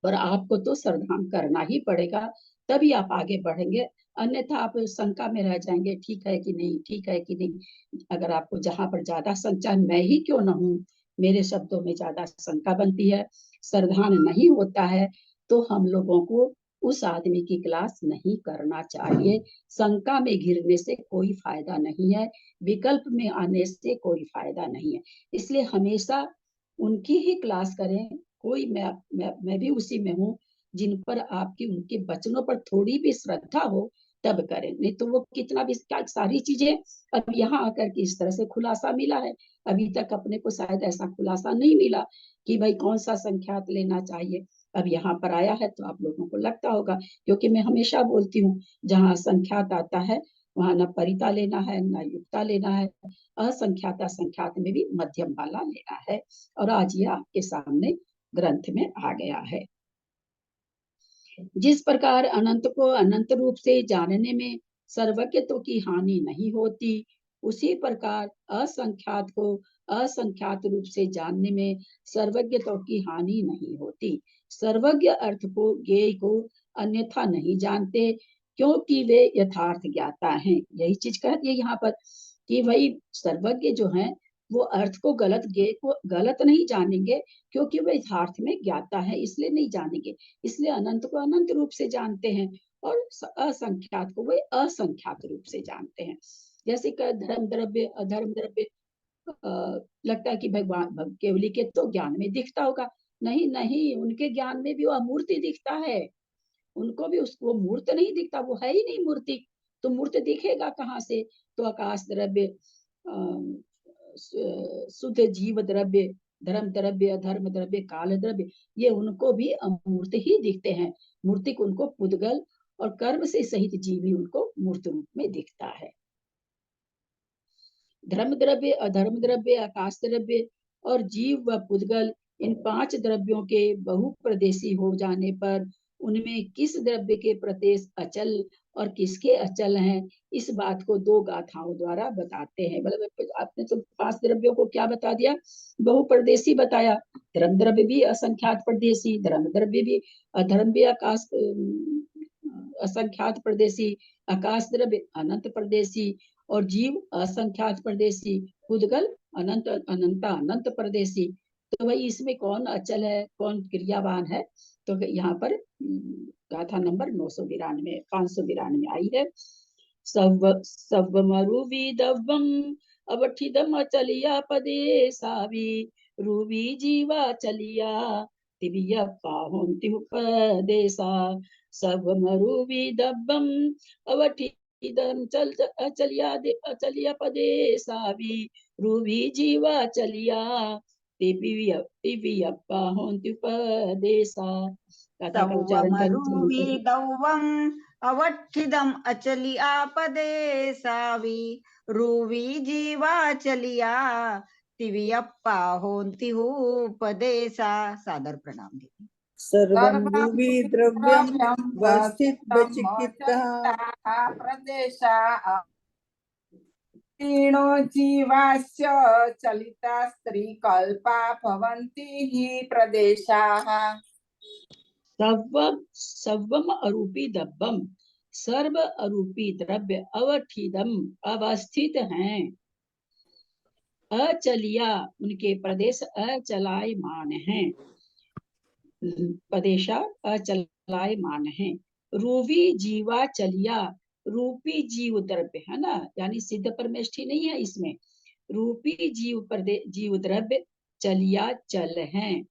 पर आपको तो श्रद्धा करना ही पड़ेगा, तभी आप आगे बढ़ेंगे, अन्यथा आप शंका में रह जाएंगे, ठीक है कि नहीं, ठीक है कि नहीं। अगर आपको जहां पर ज्यादा संचार, मैं ही क्यों न हूं, मेरे शब्दों में ज्यादा शंका बनती है, श्रद्धा नहीं होता है, तो हम लोगों को उस आदमी की क्लास नहीं करना चाहिए। शंका में घिरने से कोई फायदा नहीं है, विकल्प में आने से कोई फायदा नहीं है, इसलिए हमेशा उनकी ही क्लास करें। कोई मैं भी उसी में हूँ, जिन पर आपकी उनके वचनों पर थोड़ी भी श्रद्धा हो तब करें, नहीं तो वो कितना भी क्या सारी चीजें अब यहाँ आकर के इस तरह से खुलासा मिला है, अभी तक अपने को शायद ऐसा खुलासा नहीं मिला कि भाई कौन सा संख्यात लेना चाहिए, अब यहाँ पर आया है तो आप लोगों को लगता होगा, क्योंकि मैं हमेशा बोलती हूँ जहाँ संख्यात आता है वहां न परिता लेना है न युक्ता लेना है, असंख्याता संख्यात में भी मध्यम वाला लेना है, और आज ये आपके सामने ग्रंथ में आ गया है। जिस प्रकार अनंत को अनंत रूप से जानने में सर्वज्ञत्व की हानि नहीं होती, उसी प्रकार असंख्यात को असंख्यात रूप से जानने में सर्वज्ञत्व की हानि नहीं होती। सर्वज्ञ अर्थ को ज्ञेय को अन्यथा नहीं जानते, क्योंकि वे यथार्थ ज्ञाता हैं। यही चीज कहती है यहाँ पर कि भाई सर्वज्ञ जो हैं वो अर्थ को गलत, ज्ञेय को गलत नहीं जानेंगे, क्योंकि वे यथार्थ में ज्ञाता है, इसलिए नहीं जानेंगे, इसलिए अनंत को अनंत रूप से जानते हैं और असंख्यात को वे असंख्यात रूप से जानते हैं। जैसे कि धर्म द्रव्य अधर्म द्रव्य, लगता है कि भगवान केवली के तो ज्ञान में दिखता होगा, नहीं नहीं, उनके ज्ञान में भी वो अमूर्ति दिखता है, उनको भी उसको मूर्त नहीं दिखता, वो है ही नहीं मूर्ति, तो मूर्त दिखेगा कहाँ से? तो आकाश द्रव्य, शुद्ध जीव द्रव्य, धर्म द्रव्य अधर्म द्रव्य काल द्रव्य, ये उनको भी अमूर्त ही दिखते हैं, मूर्तिक उनको पुद्गल और कर्म से सहित जीव ही उनको मूर्त रूप में दिखता है। धर्म द्रव्य अधर्म द्रव्य आकाश द्रव्य और जीव व पुद्गल, इन 5 द्रव्यों के बहुप्रदेशी हो जाने पर उनमें किस द्रव्य के प्रदेश अचल और किसके अचल हैं, इस बात को 2 गाथाओं द्वारा बताते हैं। मतलब आपने तो 5 द्रव्यों को क्या बता दिया, बहुपरदेशी बताया। धर्म द्रव्य भी असंख्यात परदेशी, धर्म द्रव्य भी अधर्म भी आकाश असंख्यात परदेशी, आकाश द्रव्य अनंत परदेशी, और जीव असंख्यात परदेशी, उद्गल अनंत अनंता अनंत परदेशी। तो भाई इसमें कौन अचल है, कौन क्रियावान है, तो यहाँ पर गाथा नंबर 992 592 आई है। सव्वमरुविदव्वम अवठिदम अचलिया पदे सावी, रूवी जीवा चलिया तिबियप्पा होंति उपदेसा। सव्वमरुविदव्वम अवठिदम अचलिया पदे सावी, रूवी जीवा चलिया तिबियप्पा होंति उपदेसा। कथा का उच्चारण करें। अवठिदम अचलिया पदे सावी, रूवी जीवा चलिया तिवियप्पा होंति उपदेसा। सादर प्रणाम दीदी। सर्वं भुवि द्रव्यं वस्थित बचिकित्तः प्रदेशा तीनो जीवास्य चलिता स्त्री कल्पा भवन्ति हि प्रदेशाः। सव्वम अरूपी दब्बम, सर्व अरूपी द्रव्य अवठिदम अवस्थित हैं, अचलिया उनके प्रदेश अचलायमान हैं, प्रदेशा अचलायमान हैं। रूवी जीवा चलिया, रूपी जीव द्रव्य है ना, यानी सिद्ध परमेष्ठी नहीं है इसमें, रूपी जीव द्रव्य चलिया चल हैं।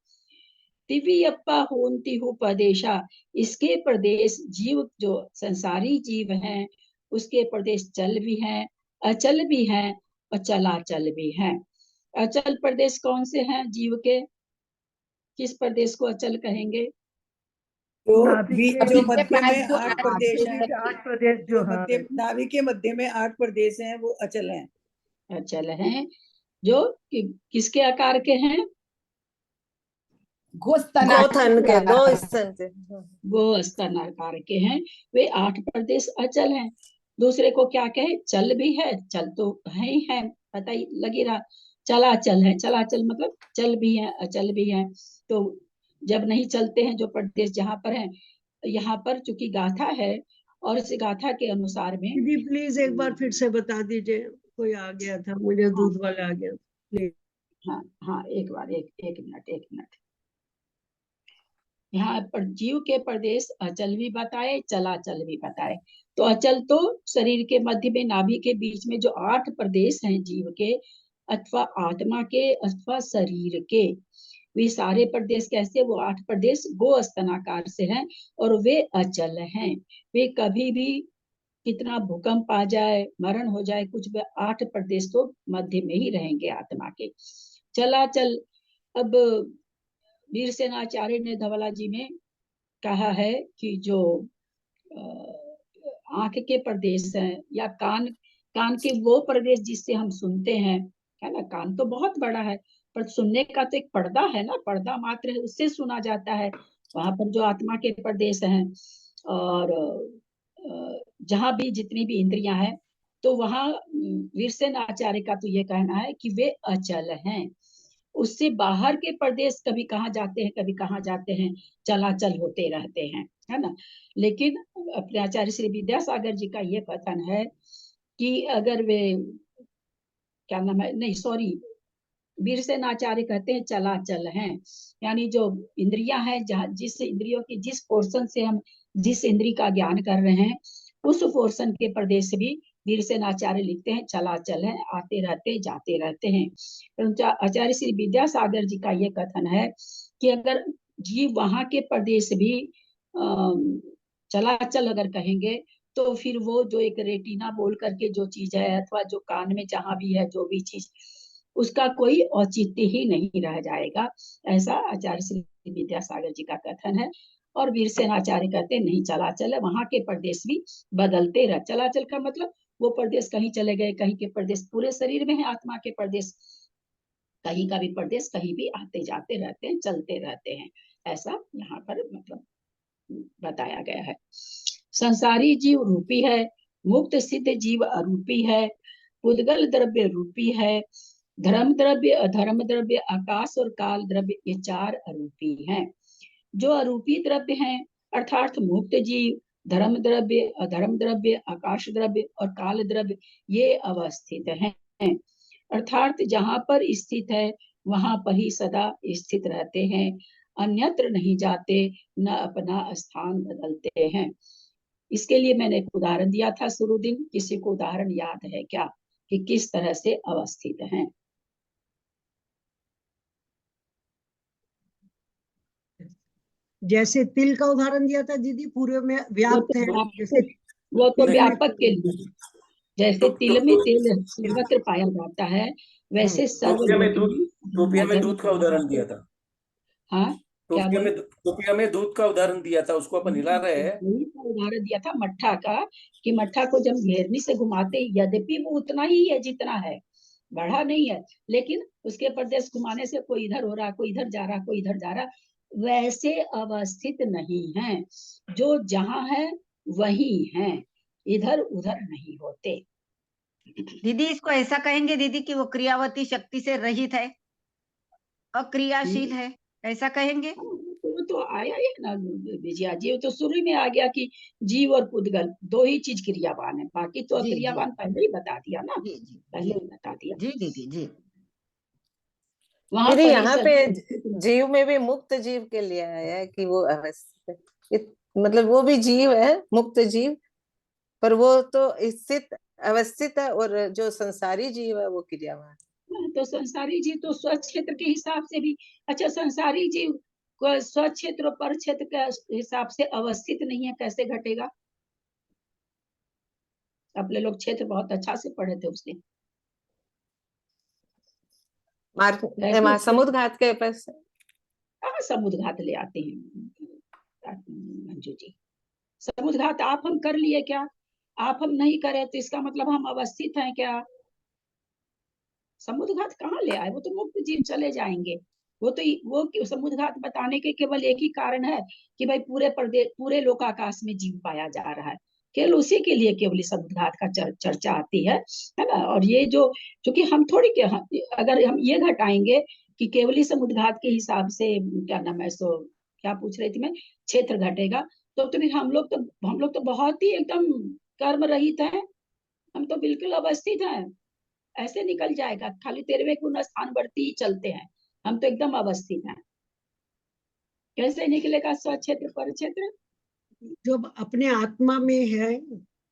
तिवियप्पा होंति हु प्रदेशा, इसके प्रदेश जीव जो संसारी जीव हैं उसके प्रदेश चल भी हैं, अचल भी हैं और चलाचल भी हैं। अचल प्रदेश कौन से हैं जीव के, किस प्रदेश को अचल कहेंगे? जो नाभि जो मध्य में 8 नाभि प्रदेश हैं, के 8 प्रदेश जो मध्य नाभि के मध्य में 8 प्रदेश हैं वो अचल हैं। अचल हैं जो किसके आकार के हैं? गोथन के, गोस्तन आकार के हैं, वे 8 प्रदेश अचल हैं। दूसरे को क्या कहे, चल भी है, चल तो है ही है, पता ही लगी रहा, चलाचल है, चलाचल मतलब चल भी है अचल भी है। तो जब नहीं चलते हैं जो प्रदेश जहाँ पर है, यहाँ पर चूंकि गाथा है और इस गाथा के अनुसार में। दीदी प्लीज एक बार फिर से बता दीजिए, कोई आ गया था, मुझे दूध वाला आ गया प्लीज। हाँ हाँ, एक बार एक मिनट। यहाँ पर जीव के प्रदेश अचल भी बताए, चलाचल भी बताए। तो अचल तो शरीर के मध्य में नाभि के बीच में जो 8 प्रदेश हैं जीव के अथवा आत्मा के अथवा शरीर के, वे सारे प्रदेश कैसे, वो 8 प्रदेश गो स्तनाकार से हैं और वे अचल हैं। वे कभी भी कितना भूकंप आ जाए, मरण हो जाए, कुछ 8 प्रदेश तो मध्य में ही रहेंगे आत्मा के। चलाचल, अब वीरसेनाचार्य ने धवला जी में कहा है कि जो आंख के प्रदेश हैं या कान के वो प्रदेश जिससे हम सुनते हैं, है ना, कान तो बहुत बड़ा है पर सुनने का तो एक पर्दा है ना, पर्दा मात्र है, उससे सुना जाता है। वहां पर जो आत्मा के प्रदेश हैं और जहां भी जितनी भी इंद्रियां हैं, तो वहां वीरसेन आचार्य का तो ये कहना है कि वे अचल हैं। उससे बाहर के प्रदेश कभी कहाँ जाते हैं, कभी कहाँ जाते हैं, चलाचल होते रहते हैं, है ना। लेकिन अपने आचार्य श्री विद्यासागर जी का ये कथन है कि अगर वे क्या नाम है, नहीं सॉरी, वीरसेन आचार्य कहते हैं चलाचल हैं, यानी जो इंद्रियां हैं, जहाँ जिस इंद्रियों की जिस पोर्शन से हम जिस इंद्री का ज्ञान कर रहे हैं उस पोर्शन के प्रदेश भी वीरसेन आचार्य लिखते हैं चलाचल है, आते रहते जाते रहते हैं। परंतु आचार्य श्री विद्यासागर जी का ये कथन है कि अगर जीव वहां के प्रदेश भी चलाचल अगर कहेंगे तो फिर वो जो एक रेटिना बोल करके जो चीज है अथवा जो कान में जहां भी है जो भी चीज, उसका कोई औचित्य ही नहीं रह जाएगा। ऐसा आचार्य श्री विद्यासागर जी का कथन है। और वीरसेन आचार्य कहते नहीं, चलाचल है, वहां के प्रदेश भी बदलते रह। चलाचल का मतलब वो प्रदेश कहीं चले गए, कहीं के प्रदेश पूरे शरीर में है, आत्मा के प्रदेश कहीं का भी प्रदेश कहीं भी आते जाते रहते हैं, चलते रहते हैं, ऐसा यहाँ पर मतलब बताया गया है। संसारी जीव रूपी है, मुक्त सिद्ध जीव अरूपी है, पुद्गल द्रव्य रूपी है, धर्म द्रव्य, अधर्म द्रव्य, आकाश और काल द्रव्य, ये 4 अरूपी हैं। जो अरूपी द्रव्य हैं अर्थात मुक्त जीव, धर्म द्रव्य, अधर्म द्रव्य, आकाश द्रव्य और काल द्रव्य, ये अवस्थित हैं। अर्थात जहाँ पर स्थित है वहां पर ही सदा स्थित रहते हैं, अन्यत्र नहीं जाते, न अपना स्थान बदलते हैं। इसके लिए मैंने एक उदाहरण दिया था शुरू दिन, किसी को उदाहरण याद है क्या कि किस तरह से अवस्थित हैं? जैसे तिल का उदाहरण दिया था दीदी, पूरे में व्याप्त है, जैसे वो तो व्यापक के लिए, जैसे तिल में तेल सर्वत्र पाया जाता है, वैसे टोपिया में दूध का उदाहरण दिया था। हाँ, क्या बोले? टोपिया में दूध का उदाहरण दिया था, उसको अपन हिला रहे हैं। उदाहरण दिया था मट्ठा का, कि मट्ठा को जब घेरनी से घुमाते, यद्यपि वो उतना ही है जितना है, बढ़ा नहीं है, लेकिन उसके प्रदेश घुमाने से कोई इधर हो रहा, कोई इधर जा रहा, कोई इधर जा रहा, वैसे अवस्थित नहीं है। जो जहाँ है वही है, इधर उधर नहीं होते। दीदी इसको ऐसा कहेंगे दीदी कि वो क्रियावती शक्ति से रहित है, अक्रियाशील है, ऐसा कहेंगे? तो आया है ना विजया जी, तो शुरू में आ गया कि जीव और पुद्गल 2 ही चीज क्रियावान है, बाकी तो अक्रियावान पहले ही बता दिया ना, पहले ही बता दिया। जी दीदी जी। वहां दीदी पर यहाँ पे जीव में भी मुक्त जीव के लिए आया है कि वो अवस्थित, मतलब वो भी जीव है, मुक्त जीव, पर वो तो स्थित अवस्थित है, और जो संसारी जीव है वो क्रियावान। तो संसारी जीव तो स्वक्षेत्र के हिसाब से भी, अच्छा संसारी जीव को स्वक्षेत्र पर क्षेत्र के हिसाब से अवस्थित नहीं है, कैसे घटेगा? अपने लोग क्षेत्र बहुत अच्छा से पढ़े थे उसने, समुद्र घाट के पास। हाँ, समुद्र घाट ले आते हैं मंजू जी। समुद्र घाट आप हम कर लिए क्या? आप हम नहीं करे तो इसका मतलब हम अवस्थित हैं क्या? समुद्र घाट कहाँ ले आए? वो तो मुक्त जीव चले जाएंगे। वो समुद्र घाट बताने के केवल एक ही कारण है कि भाई पूरे लोकाकाश में जीव पाया जा रहा है, केवल उसी के लिए केवल समुद्र घाट का चर्चा आती है ना। और ये जो क्योंकि हम थोड़ी के अगर हम ये घटाएंगे कि केवल समुद्र घाट के हिसाब से, क्या नाम है सो, क्या पूछ रही थी मैं, क्षेत्र घटेगा, तो फिर हम लोग तो बहुत ही एकदम कर्म रहित हैं, हम तो बिल्कुल अवस्थित हैं, ऐसे निकल जाएगा, खाली 13वें गुण स्थान बढ़ती ही चलते हैं, हम तो एकदम अवस्थित हैं, कैसे निकलेगा स्वक्षेत्र पर क्षेत्र? जो अपने आत्मा में है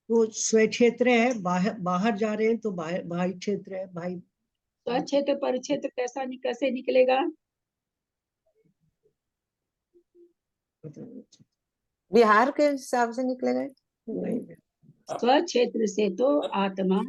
वो स्व क्षेत्र है, बाहर जा रहे हैं तो बाह्य क्षेत्र है भाई। स्वक्षेत्र पर क्षेत्र कैसे निकलेगा? बिहार के हिसाब से निकलेगा। स्वक्षेत्र से तो आत्मा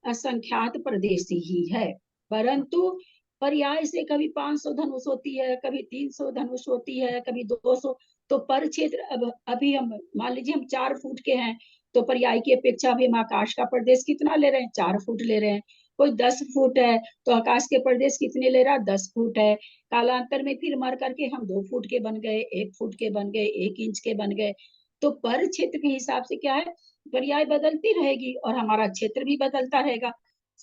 असंख्यात प्रदेशी ही है, परंतु पर्याय से कभी 500 धनुष होती है, कभी 300 धनुष होती है, कभी 200, तो पर क्षेत्र अभी हम मान लीजिए हम 4 फुट के हैं, तो पर्याय की अपेक्षा अभी हम आकाश का प्रदेश कितना ले रहे हैं? 4 फुट ले रहे हैं। कोई 10 फुट है तो आकाश के प्रदेश कितने ले रहा है? 10 फुट है। कालांतर में फिर मर करके हम 2 फुट के बन गए, 1 फुट के बन गए, 1 इंच के बन गए। तो पर क्षेत्र के हिसाब से क्या है, पर्याय बदलती रहेगी और हमारा क्षेत्र भी बदलता रहेगा।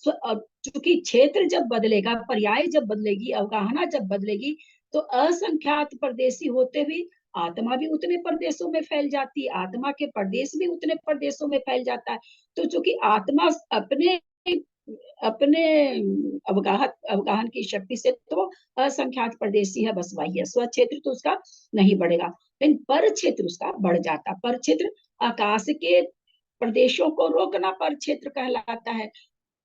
चूंकि क्षेत्र जब बदलेगा, पर्याय जब बदलेगी, अवगाहना जब बदलेगी, तो असंख्यात प्रदेशी होते भी आत्मा भी उतने प्रदेशों में फैल जाती है, आत्मा के प्रदेश भी उतने प्रदेशों में फैल जाता है। तो चूंकि आत्मा अपने अपने अवगाहन की शक्ति से तो असंख्यात प्रदेशी है, बस वही है। स्व क्षेत्र तो उसका नहीं बढ़ेगा, लेकिन पर क्षेत्र उसका बढ़ जाता। पर क्षेत्र आकाश के प्रदेशों को रोकना पर क्षेत्र कहलाता है।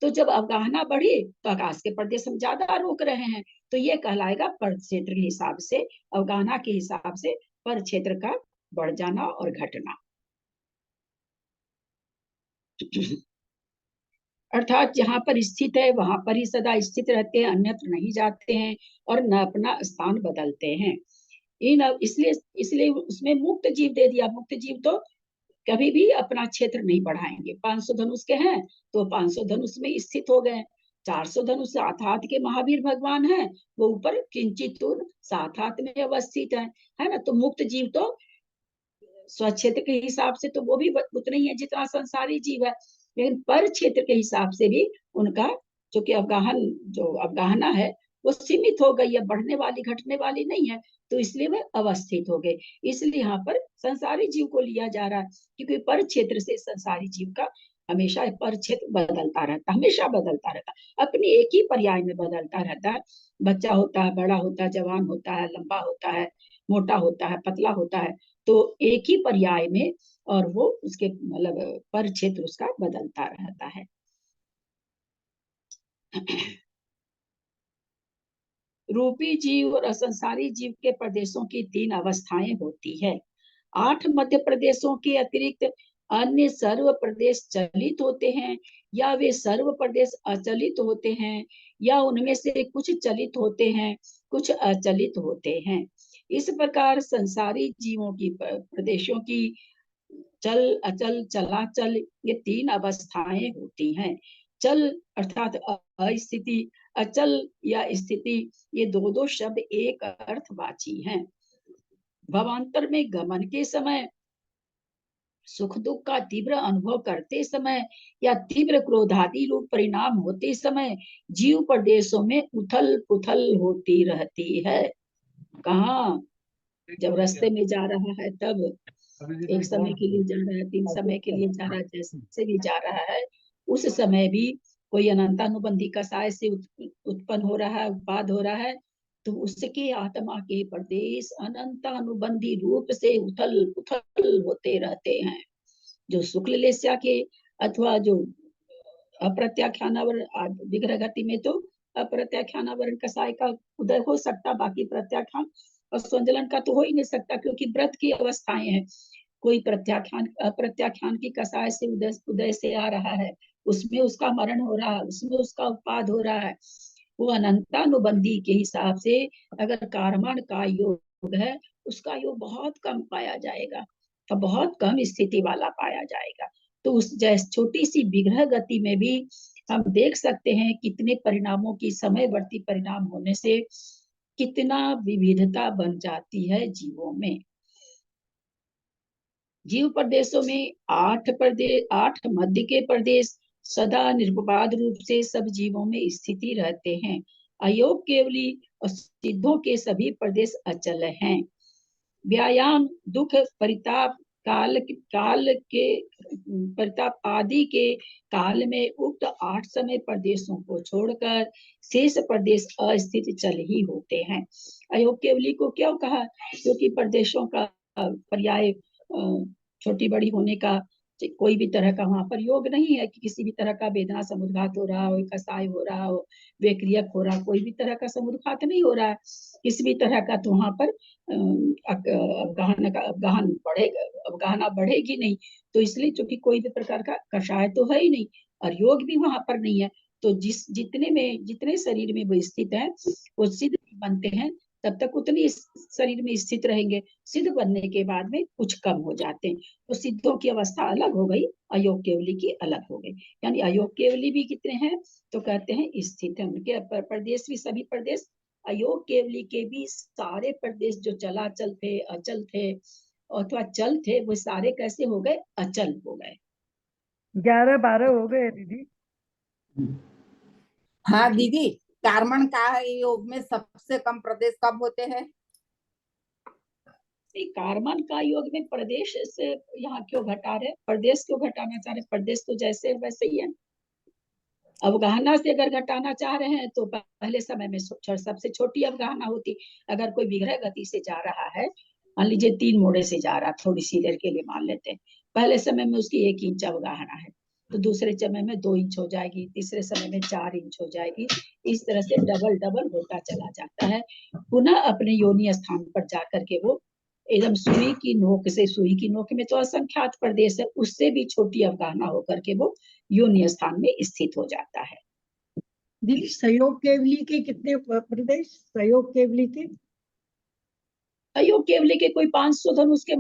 तो जब अवगाहना बढ़ी तो आकाश के प्रदेश हम ज्यादा रोक रहे हैं, तो ये कहलाएगा पर क्षेत्र के हिसाब से, अवगाहना के हिसाब से पर क्षेत्र का बढ़ जाना और घटना। अर्थात जहां पर स्थित है वहां पर ही सदा स्थित रहते हैं, अन्यत्र नहीं जाते हैं और न अपना स्थान बदलते हैं। इसलिए उसमें मुक्त जीव दे दिया। मुक्त जीव तो कभी भी अपना क्षेत्र नहीं बढ़ाएंगे। 500 धनुष के हैं तो 500 धनुष में स्थित हो गए। 400 धनुष 7 हाथ के महावीर भगवान हैं, वो ऊपर किंचित 7 हाथ में अवस्थित है ना। तो मुक्त जीव तो स्वक्षेत्र के हिसाब से तो वो भी उतना ही है जितना संसारी जीव है, लेकिन पर क्षेत्र के हिसाब से भी उनका जो कि अवगाहना है वो सीमित हो गई है, बढ़ने वाली घटने वाली नहीं है, तो इसलिए वे अवस्थित हो गए। इसलिए यहाँ पर संसारी जीव को लिया जा रहा है, क्योंकि पर क्षेत्र से संसारी जीव का हमेशा पर क्षेत्र बदलता रहता, हमेशा बदलता रहता, अपने एक ही पर्याय में बदलता रहता है। बच्चा होता है, बड़ा होता है, जवान होता है, लंबा होता है, मोटा होता है, पतला होता है, तो एक ही पर्याय में, और वो उसके मतलब पर क्षेत्र उसका बदलता रहता है। रूपी जीव और असंसारी जीव के प्रदेशों की 3 अवस्थाएं होती है। 8 मध्य प्रदेशों के अतिरिक्त अन्य सर्व प्रदेश चलित होते हैं, या वे सर्व प्रदेश अचलित होते हैं, या उनमें से कुछ चलित होते हैं, कुछ अचलित होते हैं। इस प्रकार संसारी जीवों की प्रदेशों की चल, अचल, चलाचल, ये 3 अवस्थाएं होती हैं। चल अर्थात अस्थिति, अचल या स्थिति, ये दो शब्द एक अर्थवाची हैं। भवांतर में गमन के समय, सुख दुख का तीव्र अनुभव करते समय, या तीव्र क्रोधादि रूप परिणाम होते समय जीव प्रदेशों में उथल पुथल होती रहती है। कहाँ? जब रास्ते में जा रहा है तब, एक समय के लिए जा रहा है, 3 समय के लिए जा रहा है, जैसे भी जा रहा है, उस समय भी कोई अनंतानुबंधी कसाय से उत्पन्न हो रहा है, उत्पाद हो रहा है, तो उसके आत्मा के प्रदेश अनंतानुबंधी रूप से उथल पुथल होते रहते हैं। जो शुक्ल लेस्या के अथवा जो अप्रत्याख्यानावरण विग्रह गति में तो अप्रत्याख्यानावरण कसाय का उदय हो सकता, बाकी प्रत्याख्यान और संजलन का तो हो ही नहीं सकता, क्योंकि व्रत की अवस्थाएं हैं। कोई अप्रत्याख्यान की कसाय से उदय से आ रहा है, उसमें उसका मरण हो रहा है, उसमें उसका उत्पाद हो रहा है। वो अनंतानुबंधी के हिसाब से अगर कार्मण का योग है, उसका योग बहुत कम पाया जाएगा, तो बहुत कम स्थिति वाला पाया जाएगा। तो उस जैसे छोटी सी विग्रह गति में भी हम देख सकते हैं कितने परिणामों की समयवर्ती परिणाम होने से कितना विविधता बन जाती है जीवों में। जीव प्रदेशों में 8 मध्य के प्रदेश सदा निर्विवाद रूप से सब जीवों में स्थिति रहते हैं। अयोग केवली और सिद्धों के सभी प्रदेश अचल हैं। व्यायाम, दुख, परिताप, काल के परिताप आदि के काल में उक्त 8 समय प्रदेशों को छोड़कर शेष प्रदेश अस्थित चल ही होते हैं। अयोग केवली को क्यों कहा? क्योंकि प्रदेशों का पर्याय छोटी बड़ी होने का कोई भी तरह का वहां पर योग नहीं है कि किसी भी तरह का वेदना समुद्घात हो रहा हो, कसाय हो रहा हो, वेक्रियक हो रहा, कोई भी तरह का समुद्घात नहीं हो रहा है किसी भी तरह का, तो वहां पर अवगाहना बढ़ेगी नहीं। तो इसलिए चूंकि कोई भी प्रकार का कषाय तो है ही नहीं और योग भी वहां पर नहीं है, तो जितने शरीर में वो स्थित है वो सिद्ध बनते हैं, तब तक उतनी शरीर में स्थित रहेंगे। सिद्ध बनने के बाद में कुछ कम हो जाते हैं, तो सिद्धों की अवस्था अलग हो गई, अयोग केवली की अलग हो गई। यानी अयोग केवली भी कितने हैं? तो कहते हैं स्थित है। उनके प्रदेश भी सभी प्रदेश, अयोग केवली के भी सारे प्रदेश जो चलाचल थे, अचल थे अथवा चल थे, वो सारे कैसे हो गए? अचल हो गए। 11-12 हो गए दीदी। हाँ दीदी, कार्मण का योग में सबसे कम प्रदेश कब होते हैं? कार्मण का योग में प्रदेश से यहाँ क्यों घटा रहे? प्रदेश क्यों घटाना चाह रहे? प्रदेश तो जैसे वैसे ही है। अवगाहना से अगर घटाना चाह रहे हैं तो पहले समय में सबसे छोटी अवगाहना होती। अगर कोई विग्रह गति से जा रहा है, मान लीजिए 3 मोड़े से जा रहा, थोड़ी सी देर के लिए मान लेते हैं, पहले समय में उसकी 1 इंच अवगाहना है, तो दूसरे समय में 2 इंच हो जाएगी, तीसरे समय में 4 इंच हो जाएगी। इस तरह से डबल होता चला जाता है। पुनः अपने योनि स्थान पर जाकर के वो एकदम सुई की नोक में तो असंख्यात प्रदेश है, उससे भी छोटी अवगाहना होकर के वो योनि स्थान में स्थित हो जाता है। दीदी सहयोग केवली के कितने प्रदेश? सहयोग केवली के अयोग केवली के कोई 500 धनुष के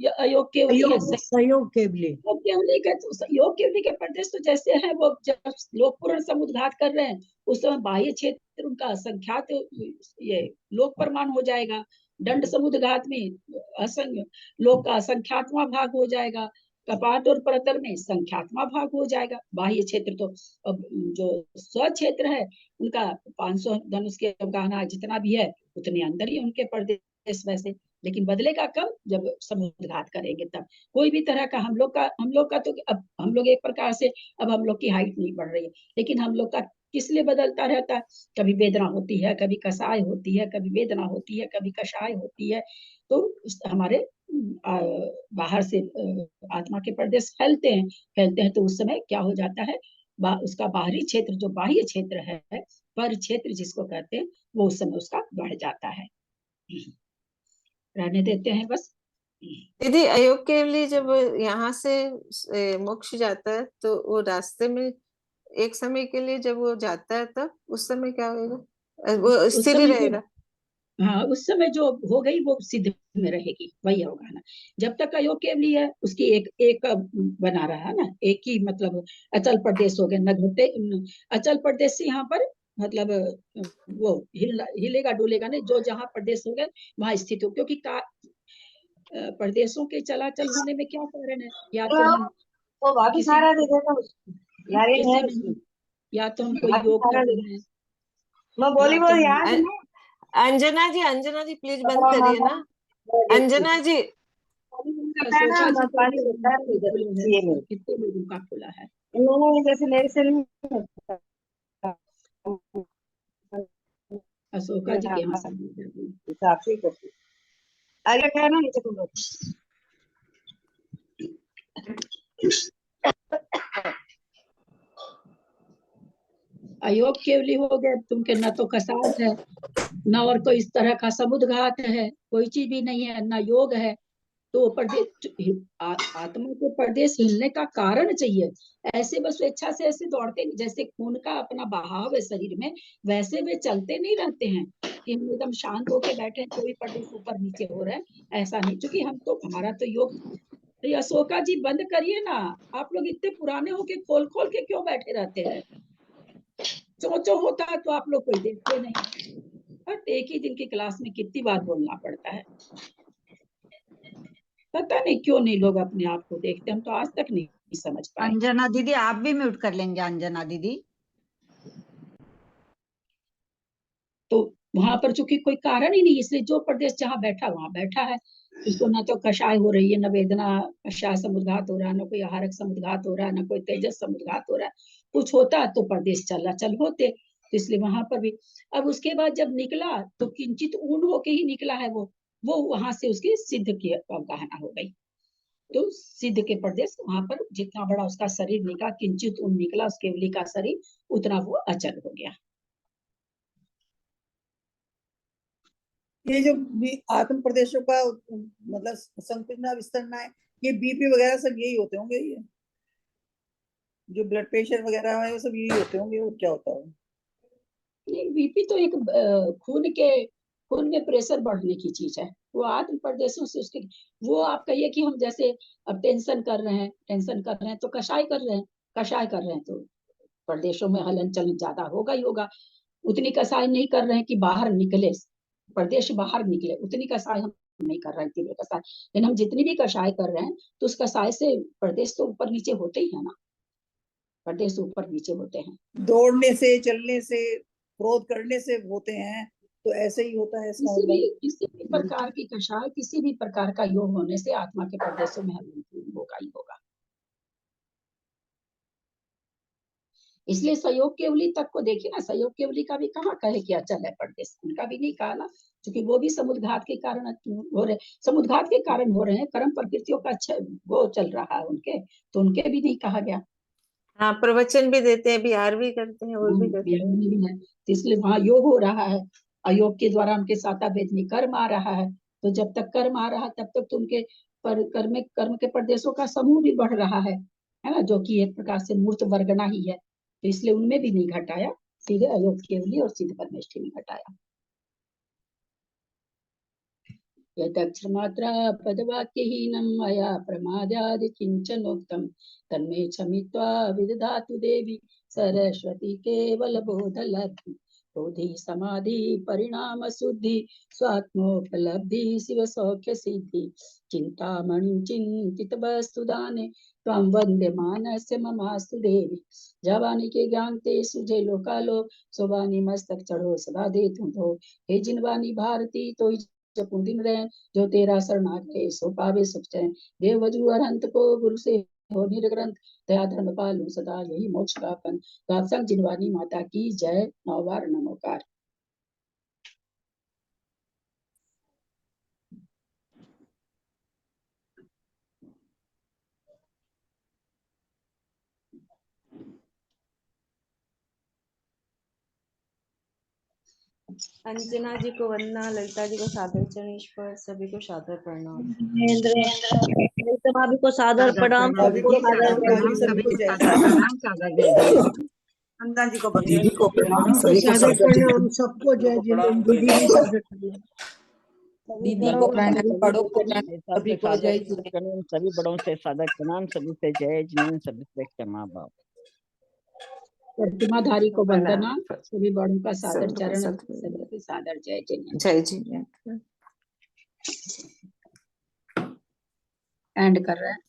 अयोग केवली सहयोग केवली योग केवली के प्रदेश तो जैसे हैं, वो जब लोक पूर्ण समुद्घात कर रहे हैं उस समय बाह्य क्षेत्र उनका असंख्यात ये लोक प्रमाण हो जाएगा, दंड समुद्घात में असंख्य लोक का असंख्यात्मा भाग हो जाएगा, कपाट और प्रतर में संख्यात्मा भाग हो जाएगा। बाह्य क्षेत्र तो अब जो स्व क्षेत्र है उनका 500 धनुष के गहना जितना भी है उतने अंदर ही उनके प्रदेश वैसे, लेकिन बदलेगा कब, जब समुद्घात करेंगे तब। कोई भी तरह का हम लोग का तो अब हम लोग एक प्रकार से अब हम लोग की हाइट नहीं बढ़ रही है, लेकिन हम लोग का किस लिए बदलता रहता है, कभी वेदना होती है, कभी कषाय होती है, कभी वेदना होती है, कभी कषाय होती है। तो हमारे बाहर से आत्मा के प्रदेश फैलते हैं तो उस समय क्या हो जाता है, उसका बाहरी क्षेत्र जो बाह्य क्षेत्र है, पर क्षेत्र जिसको कहते हैं, वो उस समय उसका बढ़ जाता है। रहने देते हैं बस। दीदी अयोग के लिए जब यहाँ से मोक्ष जाता है तो वो रास्ते में एक समय के लिए जब वो जाता है तब उस समय क्या होगा, वो स्थिर रहेगा? हाँ, उस समय जो हो गई वो सिद्ध में रहेगी, वही होगा ना। जब तक अयोग केवली है उसकी एक बना रहा है ना, एक ही मतलब अचल प्रदेश हो गए न घटे। अचल प्रदेश से यहाँ पर मतलब वो हिलेगा डुलेगा नहीं, जो जहाँ प्रदेश हो गए वहां स्थित हो, क्योंकि प्रदेशों के चलाचल होने में क्या कारण है, या तो हम या तो हम कोई योग कर रहे हैं, अंजना जी प्लीज बंद करिए ना। अंजना जी कितने लोगों का खुला है, अशोका जी के यहाँ अयोग केवली हो गए तुमके, न तो कसाय है न और कोई इस तरह का समुद्घात है, कोई चीज भी नहीं है, न योग है। तो प्रदेश आत्मा के प्रदेश हिलने का कारण चाहिए। ऐसे बस स्वेच्छा से ऐसे दौड़ते, जैसे खून का अपना बहाव है शरीर में, वैसे वे चलते नहीं रहते हैं कि हम एकदम शांत होके बैठे हैं कोई प्रदेश ऊपर नीचे हो रहा है, ऐसा नहीं। क्योंकि हम तो हमारा तो योग। तो अशोका जी बंद करिए ना, आप लोग इतने पुराने होके खोल खोल के क्यों बैठे रहते हैं? चो होता है तो आप लोग कोई देखते नहीं, बट एक ही दिन की क्लास में कितनी बार बोलना पड़ता है, पता नहीं क्यों नहीं लोग अपने आप को देखते, हम तो आज तक नहीं समझ पाए। अंजना दीदी आप भी म्यूट कर लेंगे, अंजना दीदी। तो वहां पर चूंकि कोई कारण ही नहीं, इसलिए जो प्रदेश जहाँ बैठा वहां बैठा है, उसको ना तो कषाय हो रही है, न वेदना कषाय समुद्घात हो रहा है, न कोई आहारक समुद्घात हो रहा है, न कोई तेजस समुद्घात हो रहा है। कुछ होता तो प्रदेश चल होते, तो इसलिए वहां पर भी। अब उसके बाद जब निकला तो किंचित ऊन होके ही निकला है वो वहां से उसकी सिद्ध की गहना हो गई। तो सिद्ध के प्रदेश वहां पर जितना बड़ा उसका शरीर निकला, किंचित ऊन निकला उस केवली का शरीर, उतना वो अचल हो गया। ये जो आत्म प्रदेशों का मतलब संकुचना विस्तरना है, ये बीपी वगैरह सब यही होते होंगे, ये जो ब्लड प्रेशर वगैरह है वो सब यही होते होंगे, और क्या होता है? नहीं, बीपी तो एक खून में प्रेशर बढ़ने की चीज है, वो आत्म प्रदेशों से उसके। वो आप कहिए कि हम जैसे अब टेंशन कर रहे हैं तो कषाय कर रहे हैं, तो प्रदेशों में हलन चलन ज्यादा होगा ही होगा। उतनी कसाई नहीं कर रहे हैं कि बाहर निकले, प्रदेश बाहर निकले, उतनी कसाई हम नहीं कर रहे हैं, तीव्र कसाई। लेकिन हम जितनी भी कसाई कर रहे हैं तो उस कसाई से प्रदेश तो ऊपर नीचे होते ही है ना, प्रदेश ऊपर नीचे होते हैं। दौड़ने से, चलने से, क्रोध करने से होते हैं, तो ऐसे ही होता है इसका मतलब। किसी भी प्रकार की कषाय, किसी भी प्रकार का योग होने से आत्मा के प्रदेशों में हलन होगा ही होगा। इसलिए सहयोग केवली तक को देखिए ना, सहयोग केवली का भी कहाँ कहे कि अचल है प्रदेश, उनका भी नहीं कहा ना, क्योंकि वो भी समुद्घात के कारण हो रहे, समुद्घात के कारण हो रहे हैं, कर्म प्रकृतियों का अच्छा वो चल रहा है उनके, तो उनके भी नहीं कहा गया। हाँ, प्रवचन भी देते हैं, बिहार भी करते हैं, और भी करते हैं, तो इसलिए वहाँ योग हो रहा है, अयोग के द्वारा उनके साता वेदनी कर्म आ रहा है। तो जब तक कर्म आ रहा है तब तक तो उनके कर्म के प्रदेशों का समूह भी बढ़ रहा है ना, जो कि एक प्रकार से मूर्त वर्गना ही है। तो इसलिए उनमें भी नहीं घटाया, सीधे अयोग केवली और सिद्ध परमेष्ठी में घटाया। यदक्षमात्रा पदवाक्यहीनं मया प्रमादादि किंचनोक्तम तन्मे क्षमित्वा विदधातु देवी सरस्वती केवल बोधलब्धि बोधि समाधि परिणाम शुद्धि स्वात्मोपलब्धि शिव सौख्य सिद्धि चिंतामणि चिंतित वस्तु दाने त्वं वंदे मानस्य ममास्तु देवी। जवानी के ज्ञान ते सुझे लोकालो सोबानी मस्तक चढ़ो सदा दे तुम तो। हे जिनवानी भारती तो जपू दिन रैन जो तेरा शरणागत सो पावे सुख चैन। देव वजू अरहंत को गुरु से हो निर्ग्रंथ दया धर्म पालू सदा यही मोक्ष का पंथ। गात्संग जिनवानी माता की जय। 9 बार नमोकार। अंजना जी को वंदना, ललिता जी को सादर चरणेश्वर, सभी को सादर प्रणाम। ललिता भाभी को सादर प्रणाम, भाभी को प्रणाम, भाभी सभी को जय जय। नंदा जी को दीदी को प्रणाम, सभी को सादर प्रणाम, सबको जय जिनेंद्र दीदी भी सादर प्रणाम। दीदी को प्रणाम, बड़ों को प्रणाम, सभी को जय सभी बड़ों से सादर प्रणाम, सभी से जय जिनेंद्र, सभी से क्षमा भाव। प्रतिमाधारी को वंदना, सभी बड़ों का सादर चरण, सभी के सादर जय जय जी। एंड कर रहे हैं।